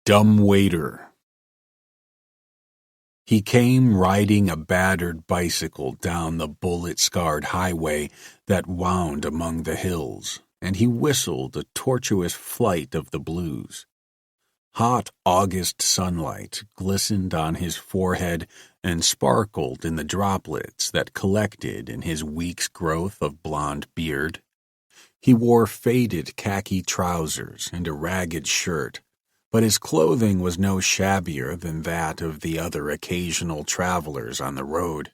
Dumb waiter. He came riding a battered bicycle down the bullet-scarred highway that wound among the hills, and he whistled a tortuous flight of the blues. Hot August sunlight glistened on his forehead and sparkled in the droplets that collected in his week's growth of blonde beard. He wore faded khaki trousers and a ragged shirt, but his clothing was no shabbier than that of the other occasional travelers on the road.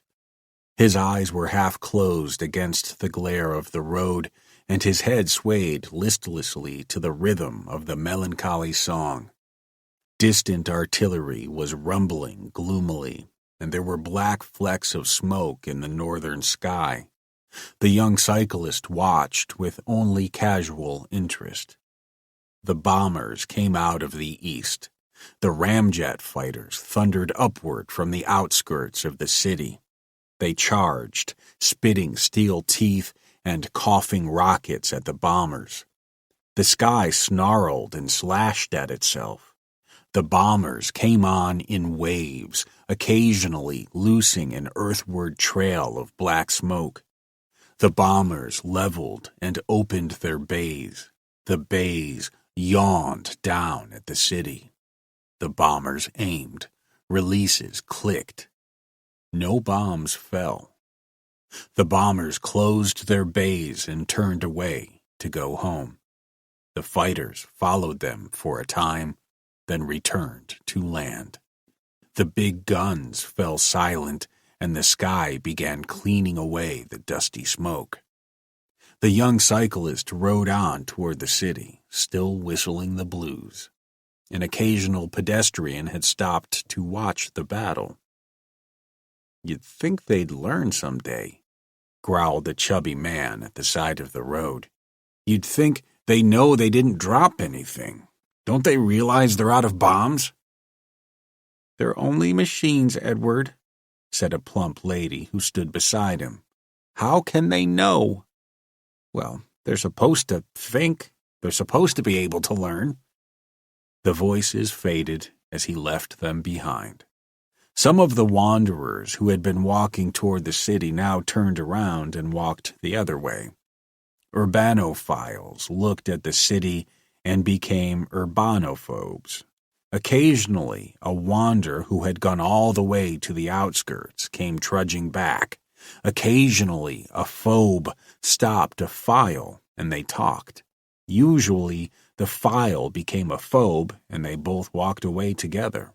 His eyes were half closed against the glare of the road, and his head swayed listlessly to the rhythm of the melancholy song. Distant artillery was rumbling gloomily, and there were black flecks of smoke in the northern sky. The young cyclist watched with only casual interest. The bombers came out of the east. The ramjet fighters thundered upward from the outskirts of the city. They charged, spitting steel teeth and coughing rockets at the bombers. The sky snarled and slashed at itself. The bombers came on in waves, occasionally loosing an earthward trail of black smoke. The bombers leveled and opened their bays. The bays yawned down at the city. The bombers aimed. Releases clicked. No bombs fell. The bombers closed their bays and turned away to go home. The fighters followed them for a time, then returned to land. The big guns fell silent, and the sky began cleaning away the dusty smoke. The young cyclist rode on toward the city, still whistling the blues. An occasional pedestrian had stopped to watch the battle. "You'd think they'd learn someday," growled a chubby man at the side of the road. "You'd think they know they didn't drop anything. Don't they realize they're out of bombs?" "They're only machines, Edward," said a plump lady who stood beside him. "How can they know?" "Well, they're supposed to think. They're supposed to be able to learn." The voices faded as he left them behind. Some of the wanderers who had been walking toward the city now turned around and walked the other way. Urbanophiles looked at the city and became urbanophobes. Occasionally, a wanderer who had gone all the way to the outskirts came trudging back. Occasionally, a phobe stopped a file and they talked. Usually, the file became a phobe and they both walked away together.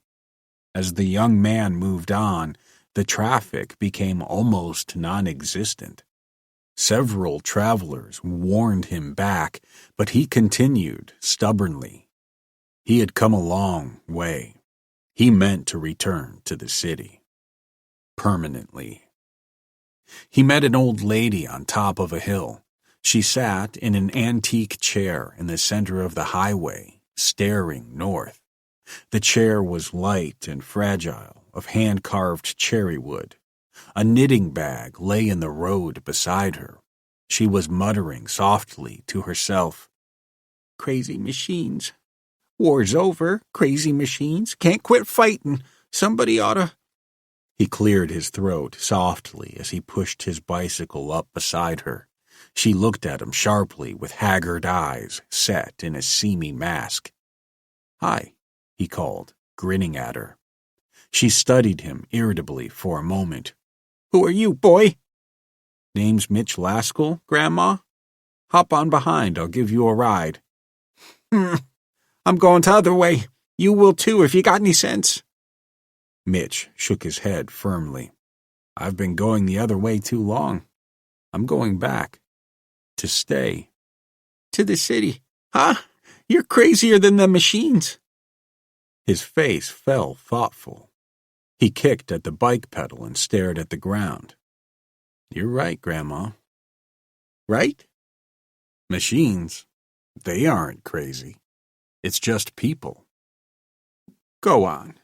As the young man moved on, the traffic became almost non-existent. Several travelers warned him back, but he continued stubbornly. He had come a long way. He meant to return to the city. Permanently. He met an old lady on top of a hill. She sat in an antique chair in the center of the highway, staring north. The chair was light and fragile, of hand-carved cherry wood. A knitting bag lay in the road beside her. She was muttering softly to herself, "Crazy machines. War's over. Crazy machines. Can't quit fighting. Somebody oughta..." He cleared his throat softly as he pushed his bicycle up beside her. She looked at him sharply with haggard eyes set in a seamy mask. "Hi," he called, grinning at her. She studied him irritably for a moment. "Who are you, boy?" "Name's Mitch Laskell, Grandma. Hop on behind, I'll give you a ride." "I'm going t'other way. You will too if you got any sense." Mitch shook his head firmly. "I've been going the other way too long. I'm going back. To stay." "To the city? Huh? You're crazier than the machines." His face fell thoughtful. He kicked at the bike pedal and stared at the ground. "You're right, Grandma." "Right?" "Machines, they aren't crazy. It's just people." "Go on."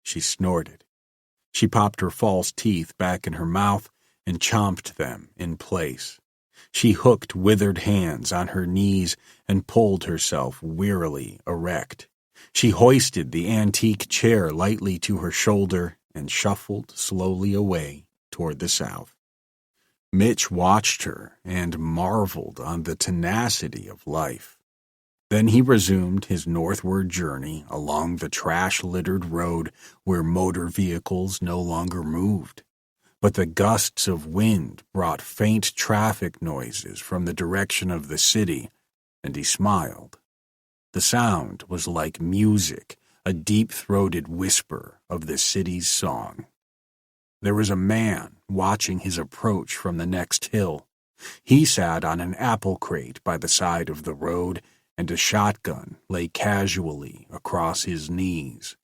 She snorted. She popped her false teeth back in her mouth and chomped them in place. She hooked withered hands on her knees and pulled herself wearily erect. She hoisted the antique chair lightly to her shoulder and shuffled slowly away toward the south. Mitch watched her and marveled on the tenacity of life. Then he resumed his northward journey along the trash-littered road where motor vehicles no longer moved. But the gusts of wind brought faint traffic noises from the direction of the city, and he smiled. The sound was like music, a deep-throated whisper of the city's song. There was a man watching his approach from the next hill. He sat on an apple crate by the side of the road, and a shotgun lay casually across his knees.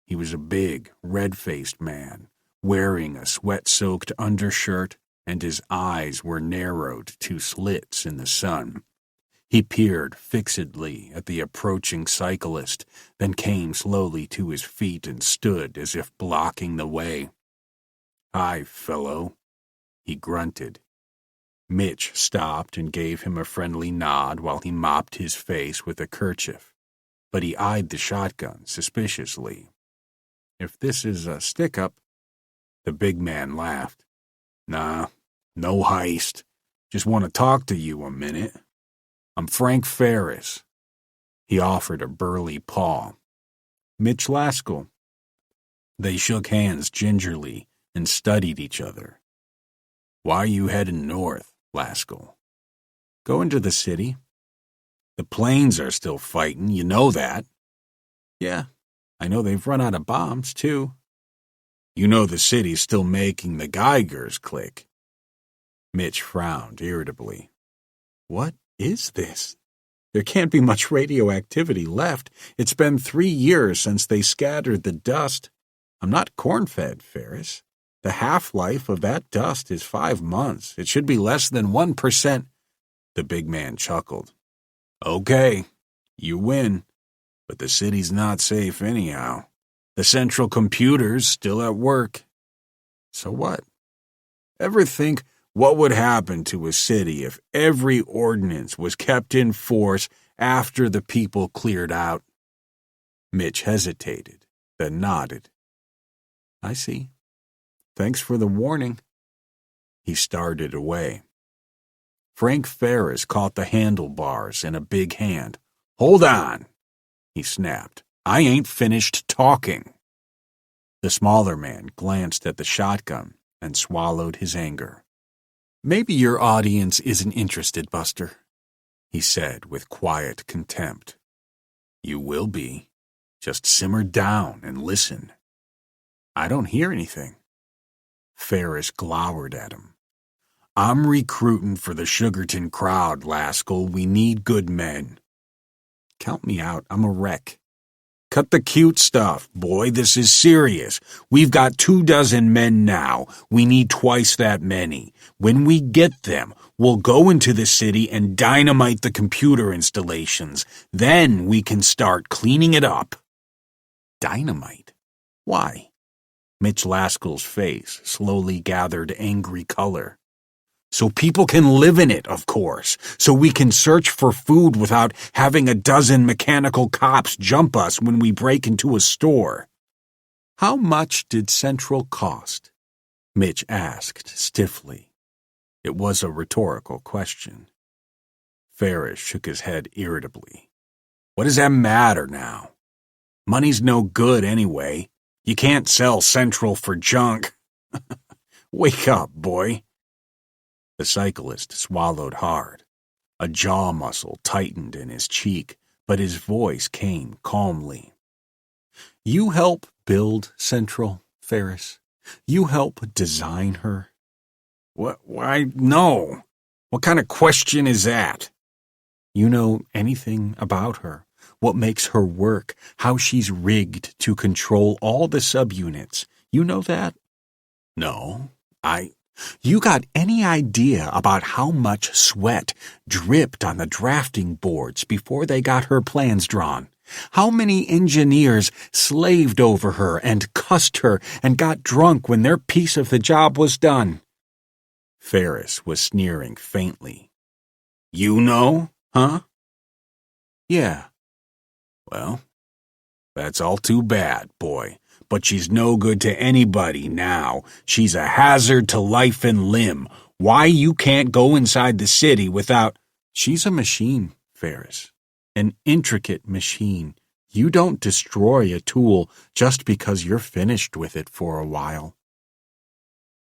He was a big, red-faced man, wearing a sweat-soaked undershirt, and his eyes were narrowed to slits in the sun. He peered fixedly at the approaching cyclist, then came slowly to his feet and stood as if blocking the way. "Hi, fellow," he grunted. Mitch stopped and gave him a friendly nod while he mopped his face with a kerchief, but he eyed the shotgun suspiciously. "If this is a stick-up..." The big man laughed. "Nah, no heist. Just want to talk to you a minute. I'm Frank Ferris." He offered a burly paw. "Mitch Laskell." They shook hands gingerly and studied each other. "Why are you heading north, Laskell?" "Going to the city." "The planes are still fighting, you know that." "Yeah, I know they've run out of bombs, too." "You know the city's still making the Geigers click." Mitch frowned irritably. "What is this? There can't be much radioactivity left. It's been 3 years since they scattered the dust. I'm not corn-fed, Ferris. The half-life of that dust is 5 months. It should be less than 1%. The big man chuckled. "Okay, you win. But the city's not safe anyhow. The central computer's still at work." "So what?" "Ever think what would happen to a city if every ordinance was kept in force after the people cleared out?" Mitch hesitated, then nodded. "I see. Thanks for the warning." He started away. Frank Ferris caught the handlebars in a big hand. "Hold on," he snapped. "I ain't finished talking." The smaller man glanced at the shotgun and swallowed his anger. "Maybe your audience isn't interested, Buster," he said with quiet contempt. "You will be. Just simmer down and listen." "I don't hear anything." Ferris glowered at him. "I'm recruiting for the Sugarton crowd, Laskell. We need good men." "Count me out. I'm a wreck." "Cut the cute stuff, boy. This is serious. We've got 24 men now. We need twice that many. When we get them, we'll go into the city and dynamite the computer installations. Then we can start cleaning it up." "Dynamite? Why?" Mitch Laskell's face slowly gathered angry color. "So people can live in it, of course. So we can search for food without having a dozen mechanical cops jump us when we break into a store." "How much did Central cost?" Mitch asked stiffly. It was a rhetorical question. Ferris shook his head irritably. "What does that matter now? Money's no good anyway. You can't sell Central for junk." "Wake up, boy." The cyclist swallowed hard. A jaw muscle tightened in his cheek, but his voice came calmly. "You help build Central, Ferris? You help design her?" Why, no. What kind of question is that?" "You know anything about her? What makes her work? How she's rigged to control all the subunits? You know that?" "No, You got any idea about how much sweat dripped on the drafting boards before they got her plans drawn? How many engineers slaved over her and cussed her and got drunk when their piece of the job was done?" Ferris was sneering faintly. "You know, huh?" "Yeah." "Well, That's all too bad, boy. But she's no good to anybody now. She's a hazard to life and limb. Why you can't go inside the city without... She's a machine, Ferris. An intricate machine. You don't destroy a tool just because you're finished with it for a while.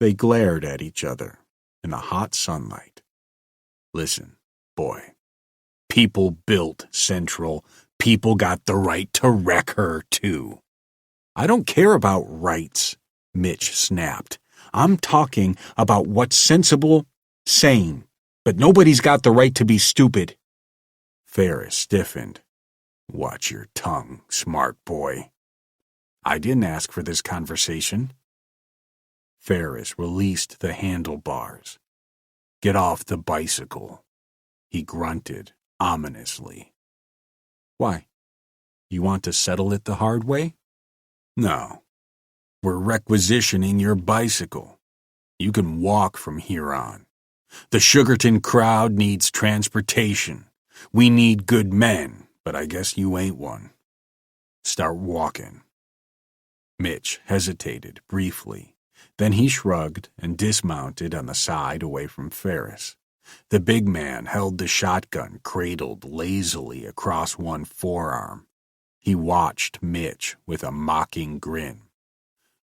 They glared at each other in the hot sunlight. Listen, boy. People built Central. People got the right to wreck her, too. I don't care about rights, Mitch snapped. I'm talking about what's sensible, sane. But nobody's got the right to be stupid. Ferris stiffened. Watch your tongue, smart boy. I didn't ask for this conversation. Ferris released the handlebars. Get off the bicycle, he grunted ominously. Why? You want to settle it the hard way? No. We're requisitioning your bicycle. You can walk from here on. The Sugarton crowd needs transportation. We need good men, but I guess you ain't one. Start walking. Mitch hesitated briefly. Then he shrugged and dismounted on the side away from Ferris. The big man held the shotgun cradled lazily across one forearm. He watched Mitch with a mocking grin.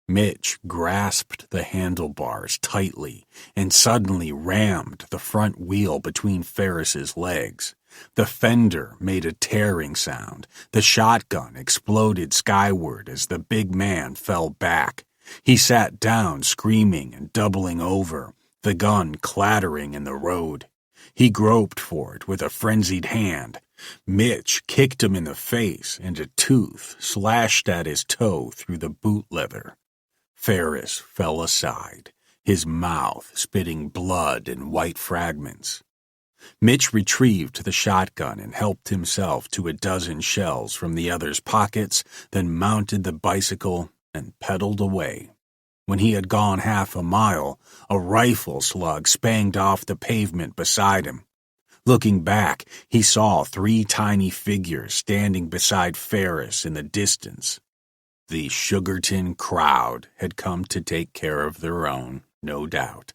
Mitch grasped the handlebars tightly and suddenly rammed the front wheel between Ferris's legs. The fender made a tearing sound. The shotgun exploded skyward as the big man fell back. He sat down screaming and doubling over, the gun clattering in the road. He groped for it with a frenzied hand. Mitch kicked him in the face, and a tooth slashed at his toe through the boot leather. Ferris fell aside, his mouth spitting blood and white fragments. Mitch retrieved the shotgun and helped himself to a dozen shells from the other's pockets, then mounted the bicycle and pedaled away. When he had gone half a mile, a rifle slug spanged off the pavement beside him. Looking back, he saw 3 tiny figures standing beside Ferris in the distance. The Sugarton crowd had come to take care of their own, no doubt.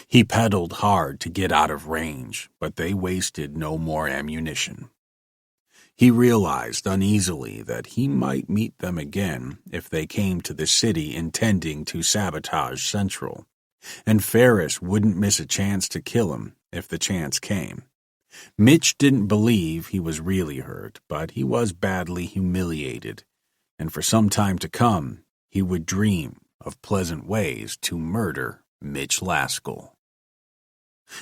He pedaled hard to get out of range, but they wasted no more ammunition. He realized uneasily that he might meet them again if they came to the city intending to sabotage Central, and Ferris wouldn't miss a chance to kill him if the chance came. Mitch didn't believe he was really hurt, but he was badly humiliated, and for some time to come, he would dream of pleasant ways to murder Mitch Laskell.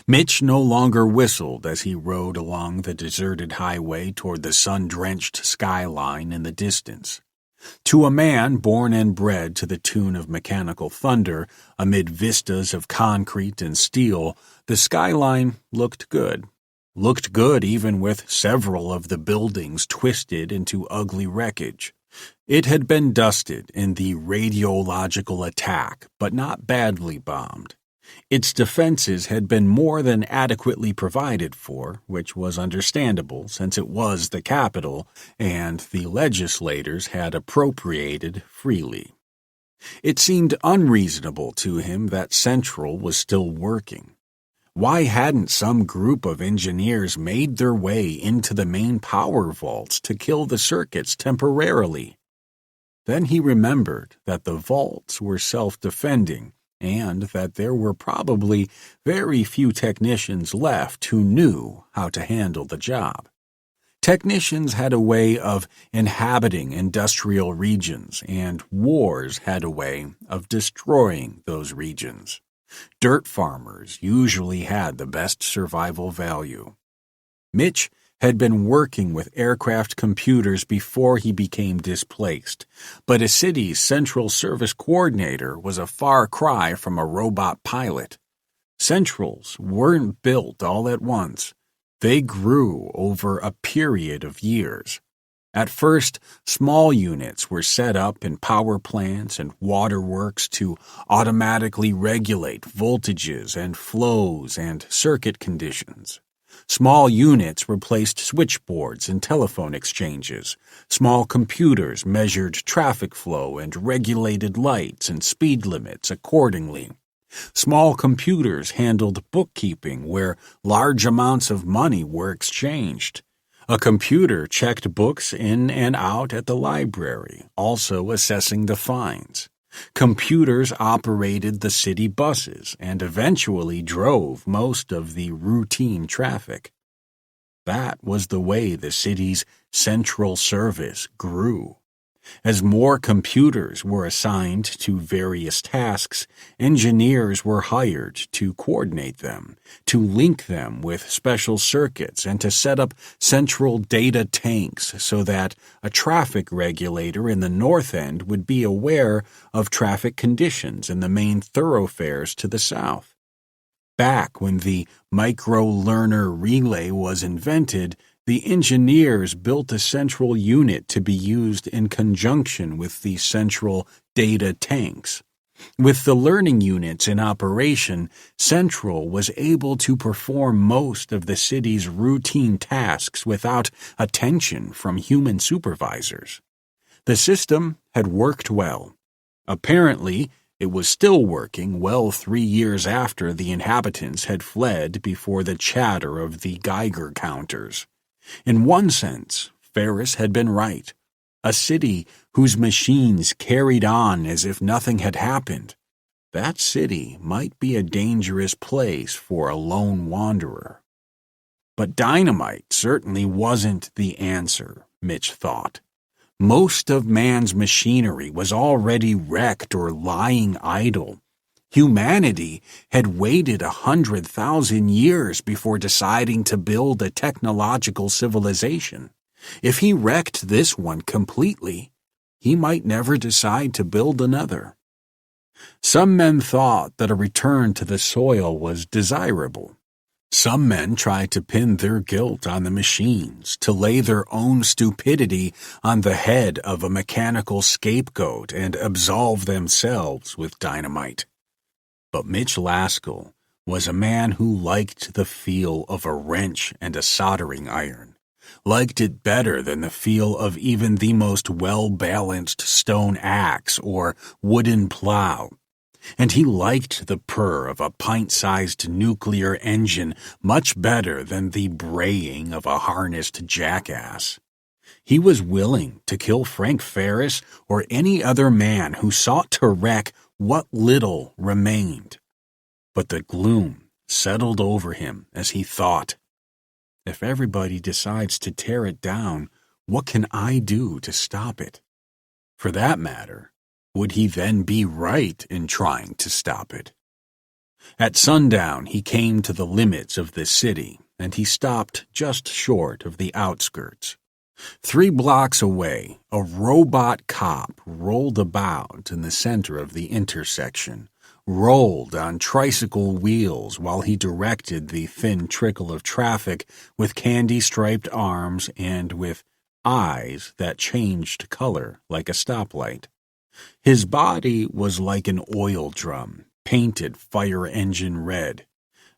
Mitch no longer whistled as he rode along the deserted highway toward the sun-drenched skyline in the distance. To a man born and bred to the tune of mechanical thunder, amid vistas of concrete and steel, the skyline looked good. Looked good even with several of the buildings twisted into ugly wreckage. It had been dusted in the radiological attack, but not badly bombed. Its defenses had been more than adequately provided for, which was understandable since it was the capital and the legislators had appropriated freely. It seemed unreasonable to him that Central was still working. Why hadn't some group of engineers made their way into the main power vaults to kill the circuits temporarily? Then he remembered that the vaults were self-defending and that there were probably very few technicians left who knew how to handle the job. Technicians had a way of inhabiting industrial regions, and wars had a way of destroying those regions. Dirt farmers usually had the best survival value. Mitch had been working with aircraft computers before he became displaced, but a city's central service coordinator was a far cry from a robot pilot. Centrals weren't built all at once. They grew over a period of years. At first, small units were set up in power plants and waterworks to automatically regulate voltages and flows and circuit conditions. Small units replaced switchboards and telephone exchanges. Small computers measured traffic flow and regulated lights and speed limits accordingly. Small computers handled bookkeeping where large amounts of money were exchanged. A computer checked books in and out at the library, also assessing the fines. Computers operated the city buses and eventually drove most of the routine traffic. That was the way the city's central service grew. As more computers were assigned to various tasks, engineers were hired to coordinate them, to link them with special circuits, and to set up central data tanks so that a traffic regulator in the north end would be aware of traffic conditions in the main thoroughfares to the south. Back when the micro-learner relay was invented, the engineers built a central unit to be used in conjunction with the central data tanks. With the learning units in operation, Central was able to perform most of the city's routine tasks without attention from human supervisors. The system had worked well. Apparently, it was still working well 3 years after the inhabitants had fled before the chatter of the Geiger counters. In one sense, Ferris had been right. A city whose machines carried on as if nothing had happened. That city might be a dangerous place for a lone wanderer. But dynamite certainly wasn't the answer, Mitch thought. Most of man's machinery was already wrecked or lying idle. Humanity had waited 100,000 years before deciding to build a technological civilization. If he wrecked this one completely, he might never decide to build another. Some men thought that a return to the soil was desirable. Some men tried to pin their guilt on the machines, to lay their own stupidity on the head of a mechanical scapegoat and absolve themselves with dynamite. But Mitch Laskell was a man who liked the feel of a wrench and a soldering iron, liked it better than the feel of even the most well-balanced stone axe or wooden plow. And he liked the purr of a pint-sized nuclear engine much better than the braying of a harnessed jackass. He was willing to kill Frank Ferris or any other man who sought to wreck what little remained. But the gloom settled over him as he thought, if everybody decides to tear it down, what can I do to stop it? For that matter, would he then be right in trying to stop it? At sundown, he came to the limits of the city, and he stopped just short of the outskirts. 3 blocks away, a robot cop rolled about in the center of the intersection, rolled on tricycle wheels while he directed the thin trickle of traffic with candy-striped arms and with eyes that changed color like a stoplight. His body was like an oil drum, painted fire engine red.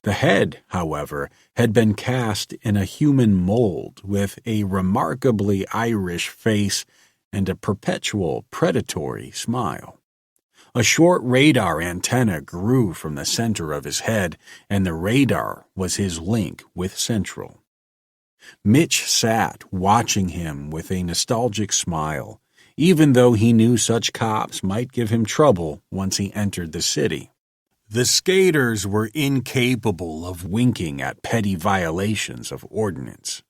The head, however, had been cast in a human mold with a remarkably Irish face and a perpetual predatory smile. A short radar antenna grew from the center of his head, and the radar was his link with Central. Mitch sat watching him with a nostalgic smile, even though he knew such cops might give him trouble once he entered the city. The skaters were incapable of winking at petty violations of ordinance.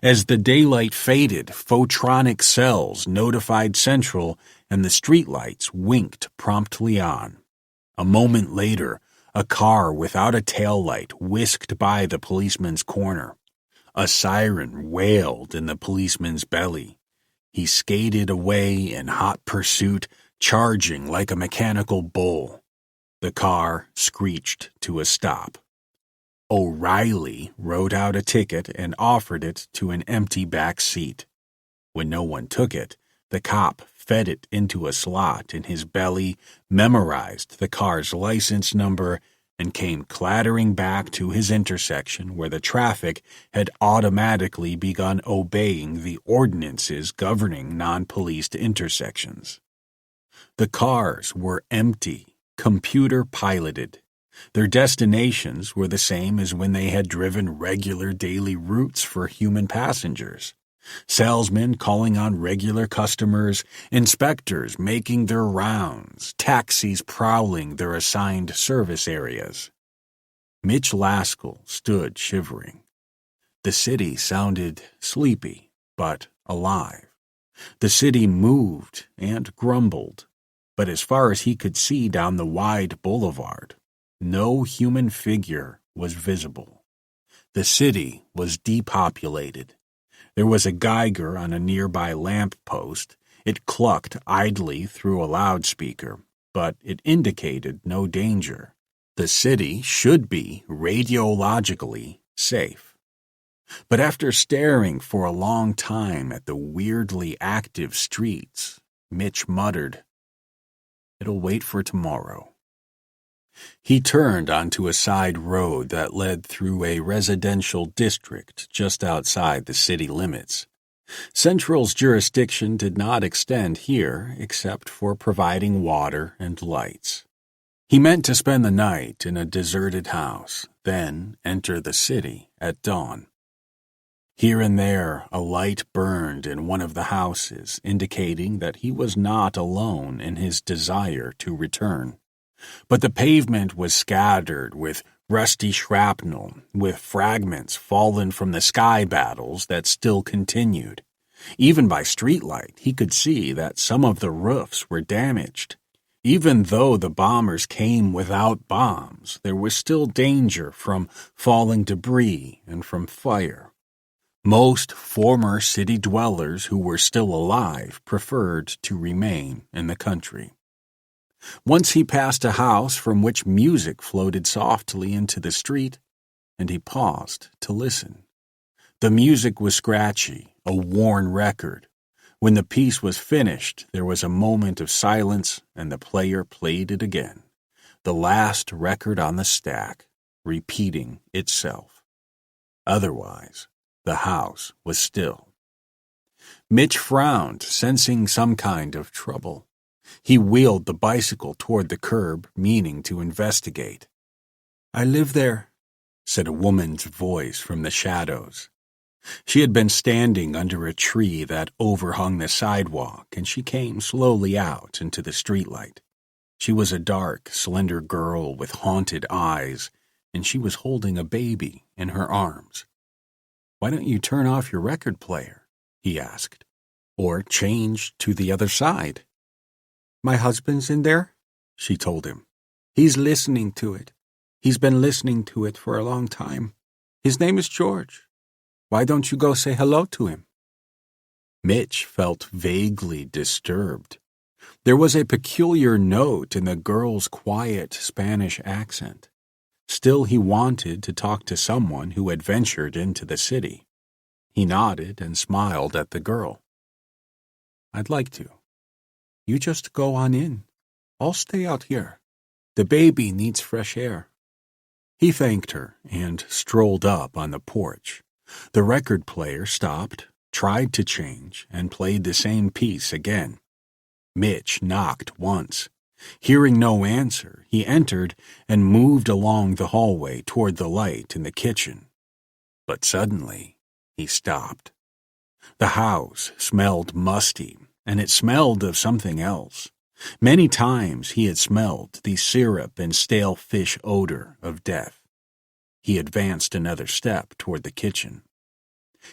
As the daylight faded, photronic cells notified Central, and the streetlights winked promptly on. A moment later, a car without a taillight whisked by the policeman's corner. A siren wailed in the policeman's belly. He skated away in hot pursuit, charging like a mechanical bull. The car screeched to a stop. O'Reilly wrote out a ticket and offered it to an empty back seat. When no one took it, the cop fed it into a slot in his belly, memorized the car's license number, and came clattering back to his intersection where the traffic had automatically begun obeying the ordinances governing non-policed intersections. The cars were empty, computer-piloted. Their destinations were the same as when they had driven regular daily routes for human passengers. Salesmen calling on regular customers, inspectors making their rounds, taxis prowling their assigned service areas. Mitch Laskell stood shivering. The city sounded sleepy, but alive. The city moved and grumbled, but as far as he could see down the wide boulevard, no human figure was visible. The city was depopulated. There was a geiger on a nearby lamp post. It clucked idly through a loudspeaker, but it indicated no danger. The city should be radiologically safe. But after staring for a long time at the weirdly active streets, Mitch muttered, "It'll wait for tomorrow." He turned onto a side road that led through a residential district just outside the city limits. Central's jurisdiction did not extend here except for providing water and lights. He meant to spend the night in a deserted house, then enter the city at dawn. Here and there, a light burned in one of the houses, indicating that he was not alone in his desire to return. But the pavement was scattered with rusty shrapnel, with fragments fallen from the sky battles that still continued. Even by streetlight, he could see that some of the roofs were damaged. Even though the bombers came without bombs, there was still danger from falling debris and from fire. Most former city dwellers who were still alive preferred to remain in the country. Once he passed a house from which music floated softly into the street, and he paused to listen. The music was scratchy, a worn record. When the piece was finished, there was a moment of silence, and the player played it again, the last record on the stack, repeating itself. Otherwise, the house was still. Mitch frowned, sensing some kind of trouble. He wheeled the bicycle toward the curb, meaning to investigate. "I live there," said a woman's voice from the shadows. She had been standing under a tree that overhung the sidewalk, and she came slowly out into the streetlight. She was a dark, slender girl with haunted eyes, and she was holding a baby in her arms. "Why don't you turn off your record player?" he asked. "Or change to the other side?" "My husband's in there," she told him. "He's listening to it. He's been listening to it for a long time. His name is George. Why don't you go say hello to him?" Mitch felt vaguely disturbed. There was a peculiar note in the girl's quiet Spanish accent. Still, he wanted to talk to someone who had ventured into the city. He nodded and smiled at the girl. "I'd like to. You just go on in. I'll stay out here. The baby needs fresh air." He thanked her and strolled up on the porch. The record player stopped, tried to change, and played the same piece again. Mitch knocked once. Hearing no answer, he entered and moved along the hallway toward the light in the kitchen. But suddenly, he stopped. The house smelled musty, and it smelled of something else. Many times he had smelled the syrup and stale fish odor of death. He advanced another step toward the kitchen.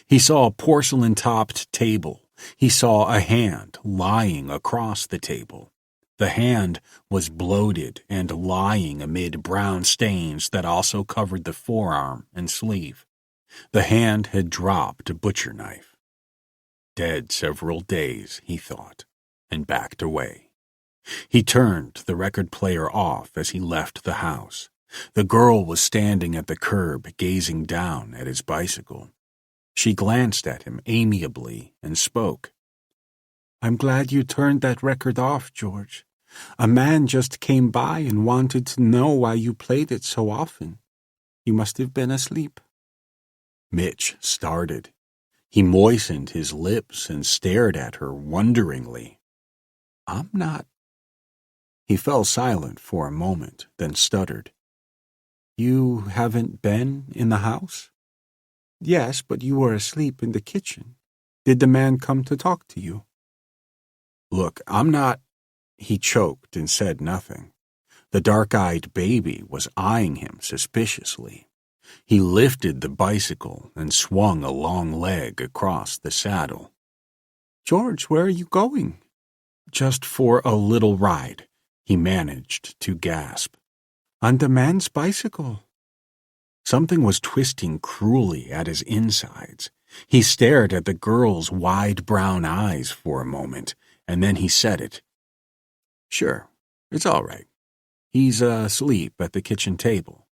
He saw a porcelain-topped table. He saw a hand lying across the table. The hand was bloated and lying amid brown stains that also covered the forearm and sleeve. The hand had dropped a butcher knife. Dead several days, he thought, and backed away. He turned the record player off as he left the house. The girl was standing at the curb, gazing down at his bicycle. She glanced at him amiably and spoke. "I'm glad you turned that record off, George. A man just came by and wanted to know why you played it so often. You must have been asleep." Mitch started. He moistened his lips and stared at her wonderingly. "I'm not—" He fell silent for a moment, then stuttered. "You haven't been in the house?" "Yes, but you were asleep in the kitchen. Did the man come to talk to you?" "Look, I'm not—" He choked and said nothing. The dark-eyed baby was eyeing him suspiciously. He lifted the bicycle and swung a long leg across the saddle. "George, where are you going?" "Just for a little ride," he managed to gasp. "On the man's bicycle." Something was twisting cruelly at his insides. He stared at the girl's wide brown eyes for a moment, and then he said it. "Sure, it's all right. He's asleep at the kitchen table."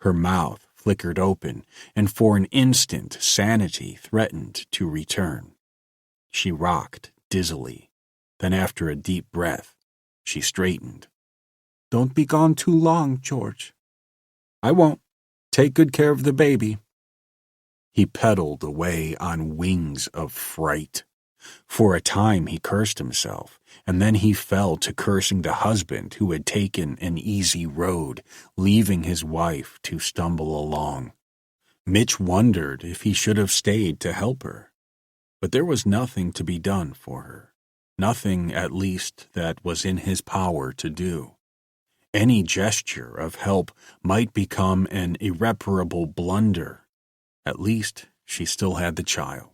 Her mouth flickered open, and for an instant sanity threatened to return. She rocked dizzily. Then after a deep breath, she straightened. "Don't be gone too long, George." "I won't. Take good care of the baby." He pedaled away on wings of fright. For a time he cursed himself, and then he fell to cursing the husband who had taken an easy road, leaving his wife to stumble along. Mitch wondered if he should have stayed to help her. But there was nothing to be done for her. Nothing, at least, that was in his power to do. Any gesture of help might become an irreparable blunder. At least, she still had the child.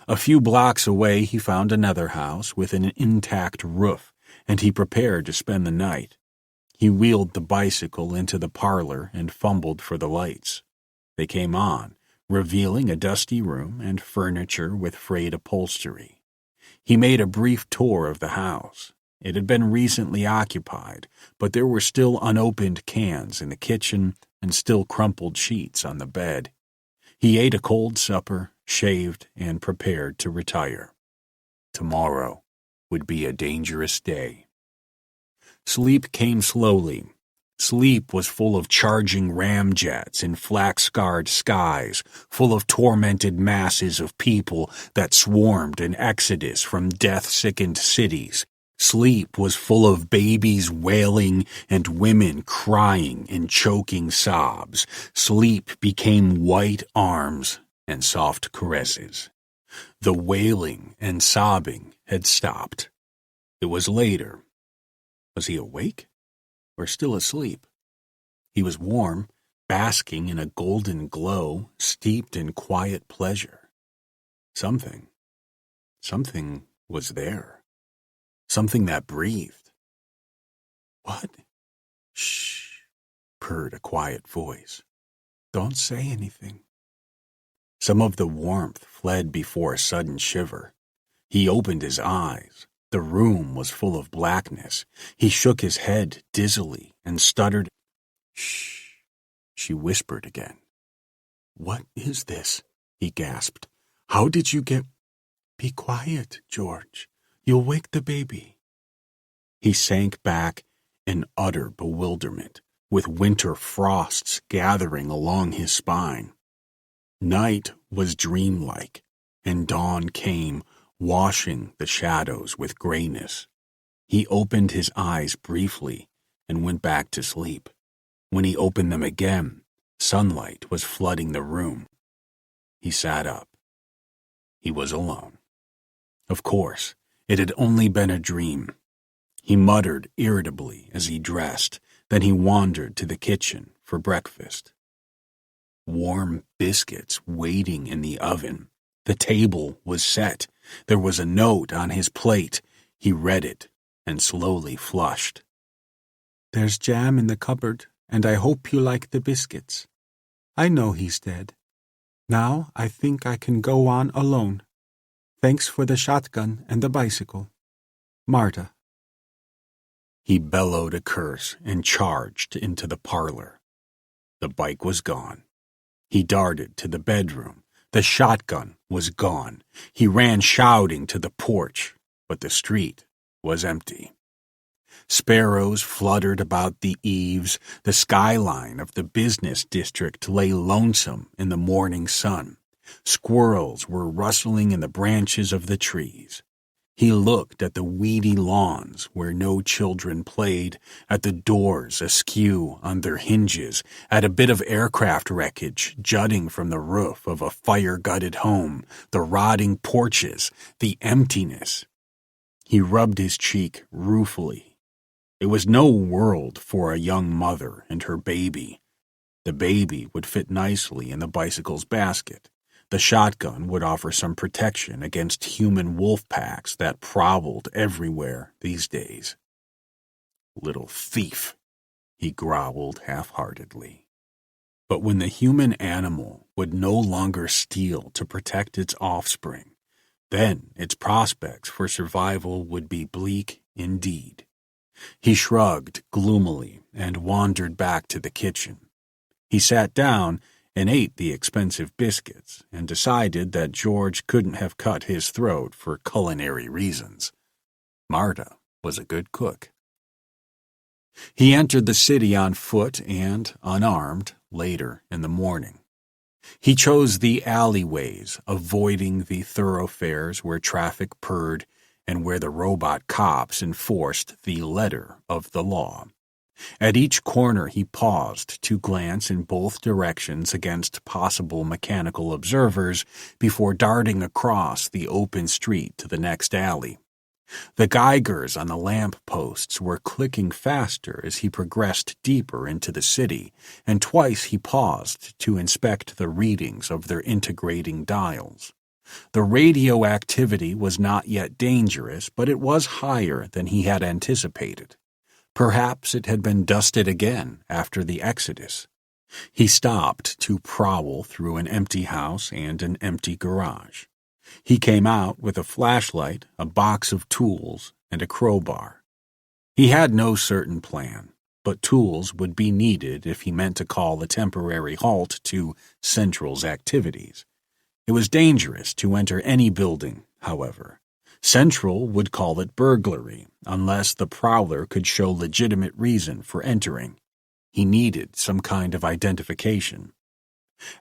A few blocks away he found another house with an intact roof, and he prepared to spend the night. He wheeled the bicycle into the parlor and fumbled for the lights. They came on, revealing a dusty room and furniture with frayed upholstery. He made a brief tour of the house. It had been recently occupied, but there were still unopened cans in the kitchen and still crumpled sheets on the bed. He ate a cold supper, shaved, and prepared to retire. Tomorrow would be a dangerous day. Sleep came slowly. Sleep was full of charging ramjets in flak-scarred skies, full of tormented masses of people that swarmed in exodus from death-sickened cities. Sleep was full of babies wailing and women crying in choking sobs. Sleep became white arms and soft caresses. The wailing and sobbing had stopped. It was later. Was he awake or still asleep? He was warm, basking in a golden glow, steeped in quiet pleasure. Something was there. Something that breathed. "What?" "Shh," purred a quiet voice. "Don't say anything." Some of the warmth fled before a sudden shiver. He opened his eyes. The room was full of blackness. He shook his head dizzily and stuttered. "Shh," she whispered again. "What is this?" he gasped. "How did you get—" "Be quiet, George. You'll wake the baby." He sank back in utter bewilderment, with winter frosts gathering along his spine. Night was dreamlike, and dawn came, washing the shadows with grayness. He opened his eyes briefly and went back to sleep. When he opened them again, sunlight was flooding the room. He sat up. He was alone. Of course, it had only been a dream. He muttered irritably as he dressed, then he wandered to the kitchen for breakfast. Warm biscuits waiting in the oven. The table was set. There was a note on his plate. He read it and slowly flushed. "There's jam in the cupboard, and I hope you like the biscuits. I know he's dead. Now I think I can go on alone. Thanks for the shotgun and the bicycle. Marta." He bellowed a curse and charged into the parlor. The bike was gone. He darted to the bedroom. The shotgun was gone. He ran shouting to the porch, but the street was empty. Sparrows fluttered about the eaves. The skyline of the business district lay lonesome in the morning sun. Squirrels were rustling in the branches of the trees. He looked at the weedy lawns where no children played, at the doors askew on their hinges, at a bit of aircraft wreckage jutting from the roof of a fire-gutted home, the rotting porches, the emptiness. He rubbed his cheek ruefully. It was no world for a young mother and her baby. The baby would fit nicely in the bicycle's basket. The shotgun would offer some protection against human wolf packs that prowled everywhere these days. "Little thief," he growled half-heartedly. But when the human animal would no longer steal to protect its offspring, then its prospects for survival would be bleak indeed. He shrugged gloomily and wandered back to the kitchen. He sat down and ate the expensive biscuits, and decided that George couldn't have cut his throat for culinary reasons. Marta was a good cook. He entered the city on foot and, unarmed, later in the morning. He chose the alleyways, avoiding the thoroughfares where traffic purred and where the robot cops enforced the letter of the law. At each corner he paused to glance in both directions against possible mechanical observers before darting across the open street to the next alley. The Geigers on the lamp posts were clicking faster as he progressed deeper into the city, and twice he paused to inspect the readings of their integrating dials. The radioactivity was not yet dangerous, but it was higher than he had anticipated. Perhaps it had been dusted again after the exodus. He stopped to prowl through an empty house and an empty garage. He came out with a flashlight, a box of tools, and a crowbar. He had no certain plan, but tools would be needed if he meant to call a temporary halt to Central's activities. It was dangerous to enter any building, however. Central would call it burglary, unless the prowler could show legitimate reason for entering. He needed some kind of identification.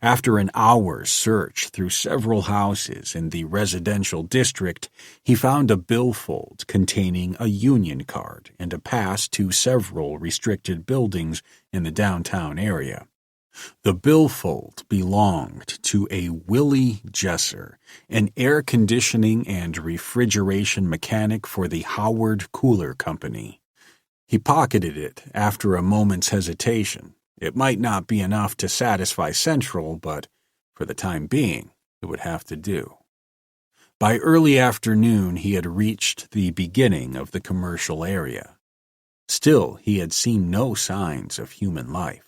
After an hour's search through several houses in the residential district, he found a billfold containing a union card and a pass to several restricted buildings in the downtown area. The billfold belonged to a Willie Jesser, an air conditioning and refrigeration mechanic for the Howard Cooler Company. He pocketed it after a moment's hesitation. It might not be enough to satisfy Central, but for the time being, it would have to do. By early afternoon, he had reached the beginning of the commercial area. Still, he had seen no signs of human life.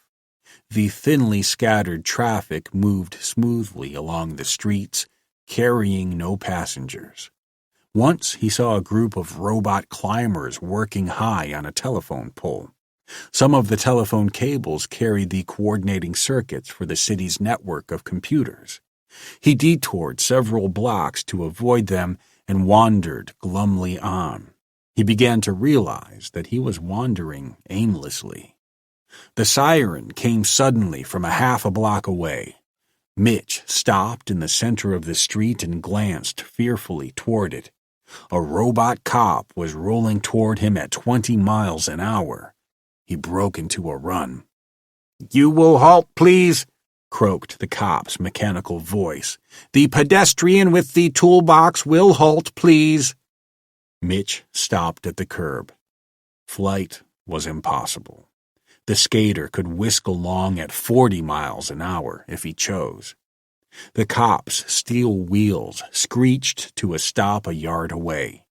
The thinly scattered traffic moved smoothly along the streets, carrying no passengers. Once he saw a group of robot climbers working high on a telephone pole. Some of the telephone cables carried the coordinating circuits for the city's network of computers. He detoured several blocks to avoid them and wandered glumly on. He began to realize that he was wandering aimlessly. The siren came suddenly from a half a block away. Mitch stopped in the center of the street and glanced fearfully toward it. A robot cop was rolling toward him at 20 miles an hour. He broke into a run. "You will halt, please," croaked the cop's mechanical voice. "The pedestrian with the toolbox will halt, please." Mitch stopped at the curb. Flight was impossible. The skater could whisk along at 40 miles an hour if he chose. The cop's steel wheels screeched to a stop a yard away.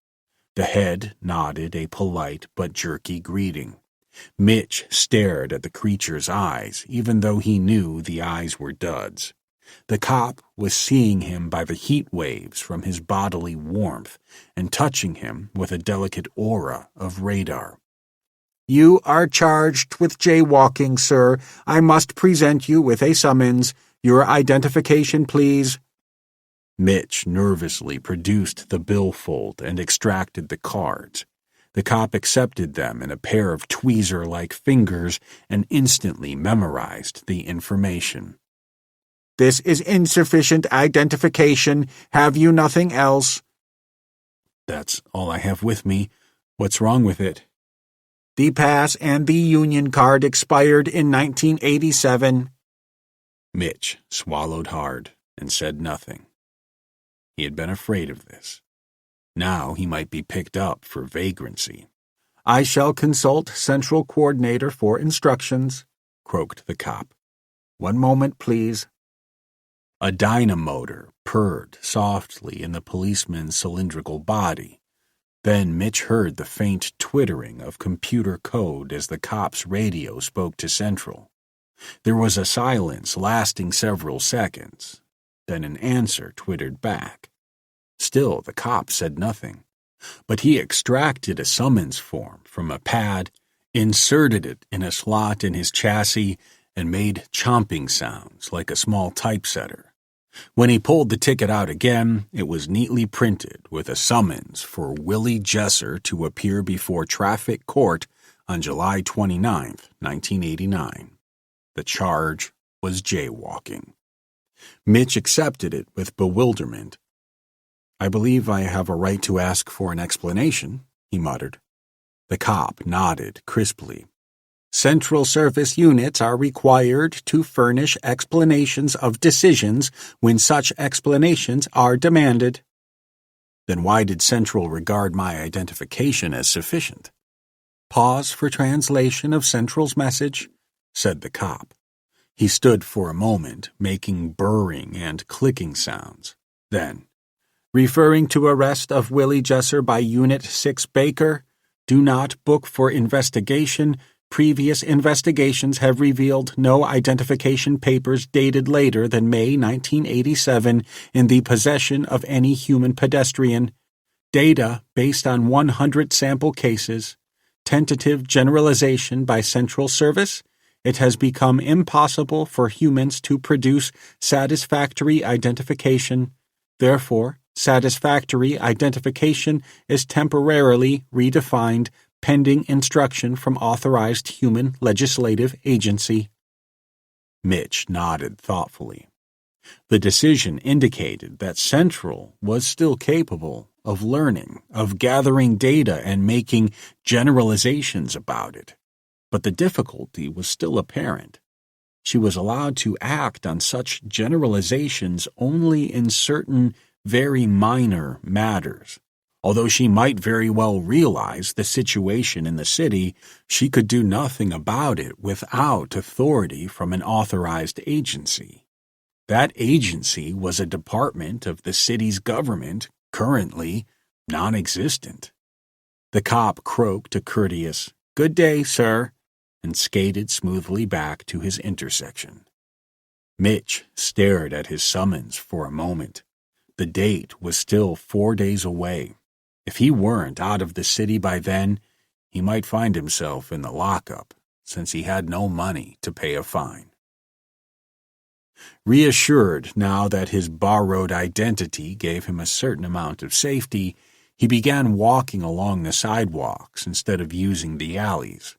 The head nodded a polite but jerky greeting. Mitch stared at the creature's eyes, even though he knew the eyes were duds. The cop was seeing him by the heat waves from his bodily warmth and touching him with a delicate aura of radar. "You are charged with jaywalking, sir. I must present you with a summons. Your identification, please." Mitch nervously produced the billfold and extracted the cards. The cop accepted them in a pair of tweezer-like fingers and instantly memorized the information. "This is insufficient identification. Have you nothing else?" "That's all I have with me. What's wrong with it?" "The pass and the union card expired in 1987. Mitch swallowed hard and said nothing. He had been afraid of this. Now he might be picked up for vagrancy. "I shall consult Central Coordinator for instructions," croaked the cop. "One moment, please." A dynamotor purred softly in the policeman's cylindrical body. Then Mitch heard the faint twittering of computer code as the cop's radio spoke to Central. There was a silence lasting several seconds. Then an answer twittered back. Still the cop said nothing, but he extracted a summons form from a pad, inserted it in a slot in his chassis, and made chomping sounds like a small typesetter. When he pulled the ticket out again, it was neatly printed with a summons for Willie Jesser to appear before traffic court on July 29, 1989. The charge was jaywalking. Mitch accepted it with bewilderment. "I believe I have a right to ask for an explanation," he muttered. The cop nodded crisply. "Central Service units are required to furnish explanations of decisions when such explanations are demanded." "Then why did Central regard my identification as sufficient?" "Pause for translation of Central's message," said the cop. He stood for a moment, making burring and clicking sounds. Then, "Referring to arrest of Willie Jesser by Unit 6 Baker, do not book for investigation. Previous investigations have revealed no identification papers dated later than May 1987 in the possession of any human pedestrian. Data based on 100 sample cases. Tentative generalization by Central Service. It has become impossible for humans to produce satisfactory identification. Therefore, satisfactory identification is temporarily redefined pending instruction from authorized human legislative agency." Mitch nodded thoughtfully. The decision indicated that Central was still capable of learning, of gathering data and making generalizations about it. But the difficulty was still apparent. She was allowed to act on such generalizations only in certain very minor matters. Although she might very well realize the situation in the city, she could do nothing about it without authority from an authorized agency. That agency was a department of the city's government, currently non-existent. The cop croaked a courteous, "Good day, sir," and skated smoothly back to his intersection. Mitch stared at his summons for a moment. The date was still 4 days away. If he weren't out of the city by then, he might find himself in the lockup, since he had no money to pay a fine. Reassured now that his borrowed identity gave him a certain amount of safety, he began walking along the sidewalks instead of using the alleys.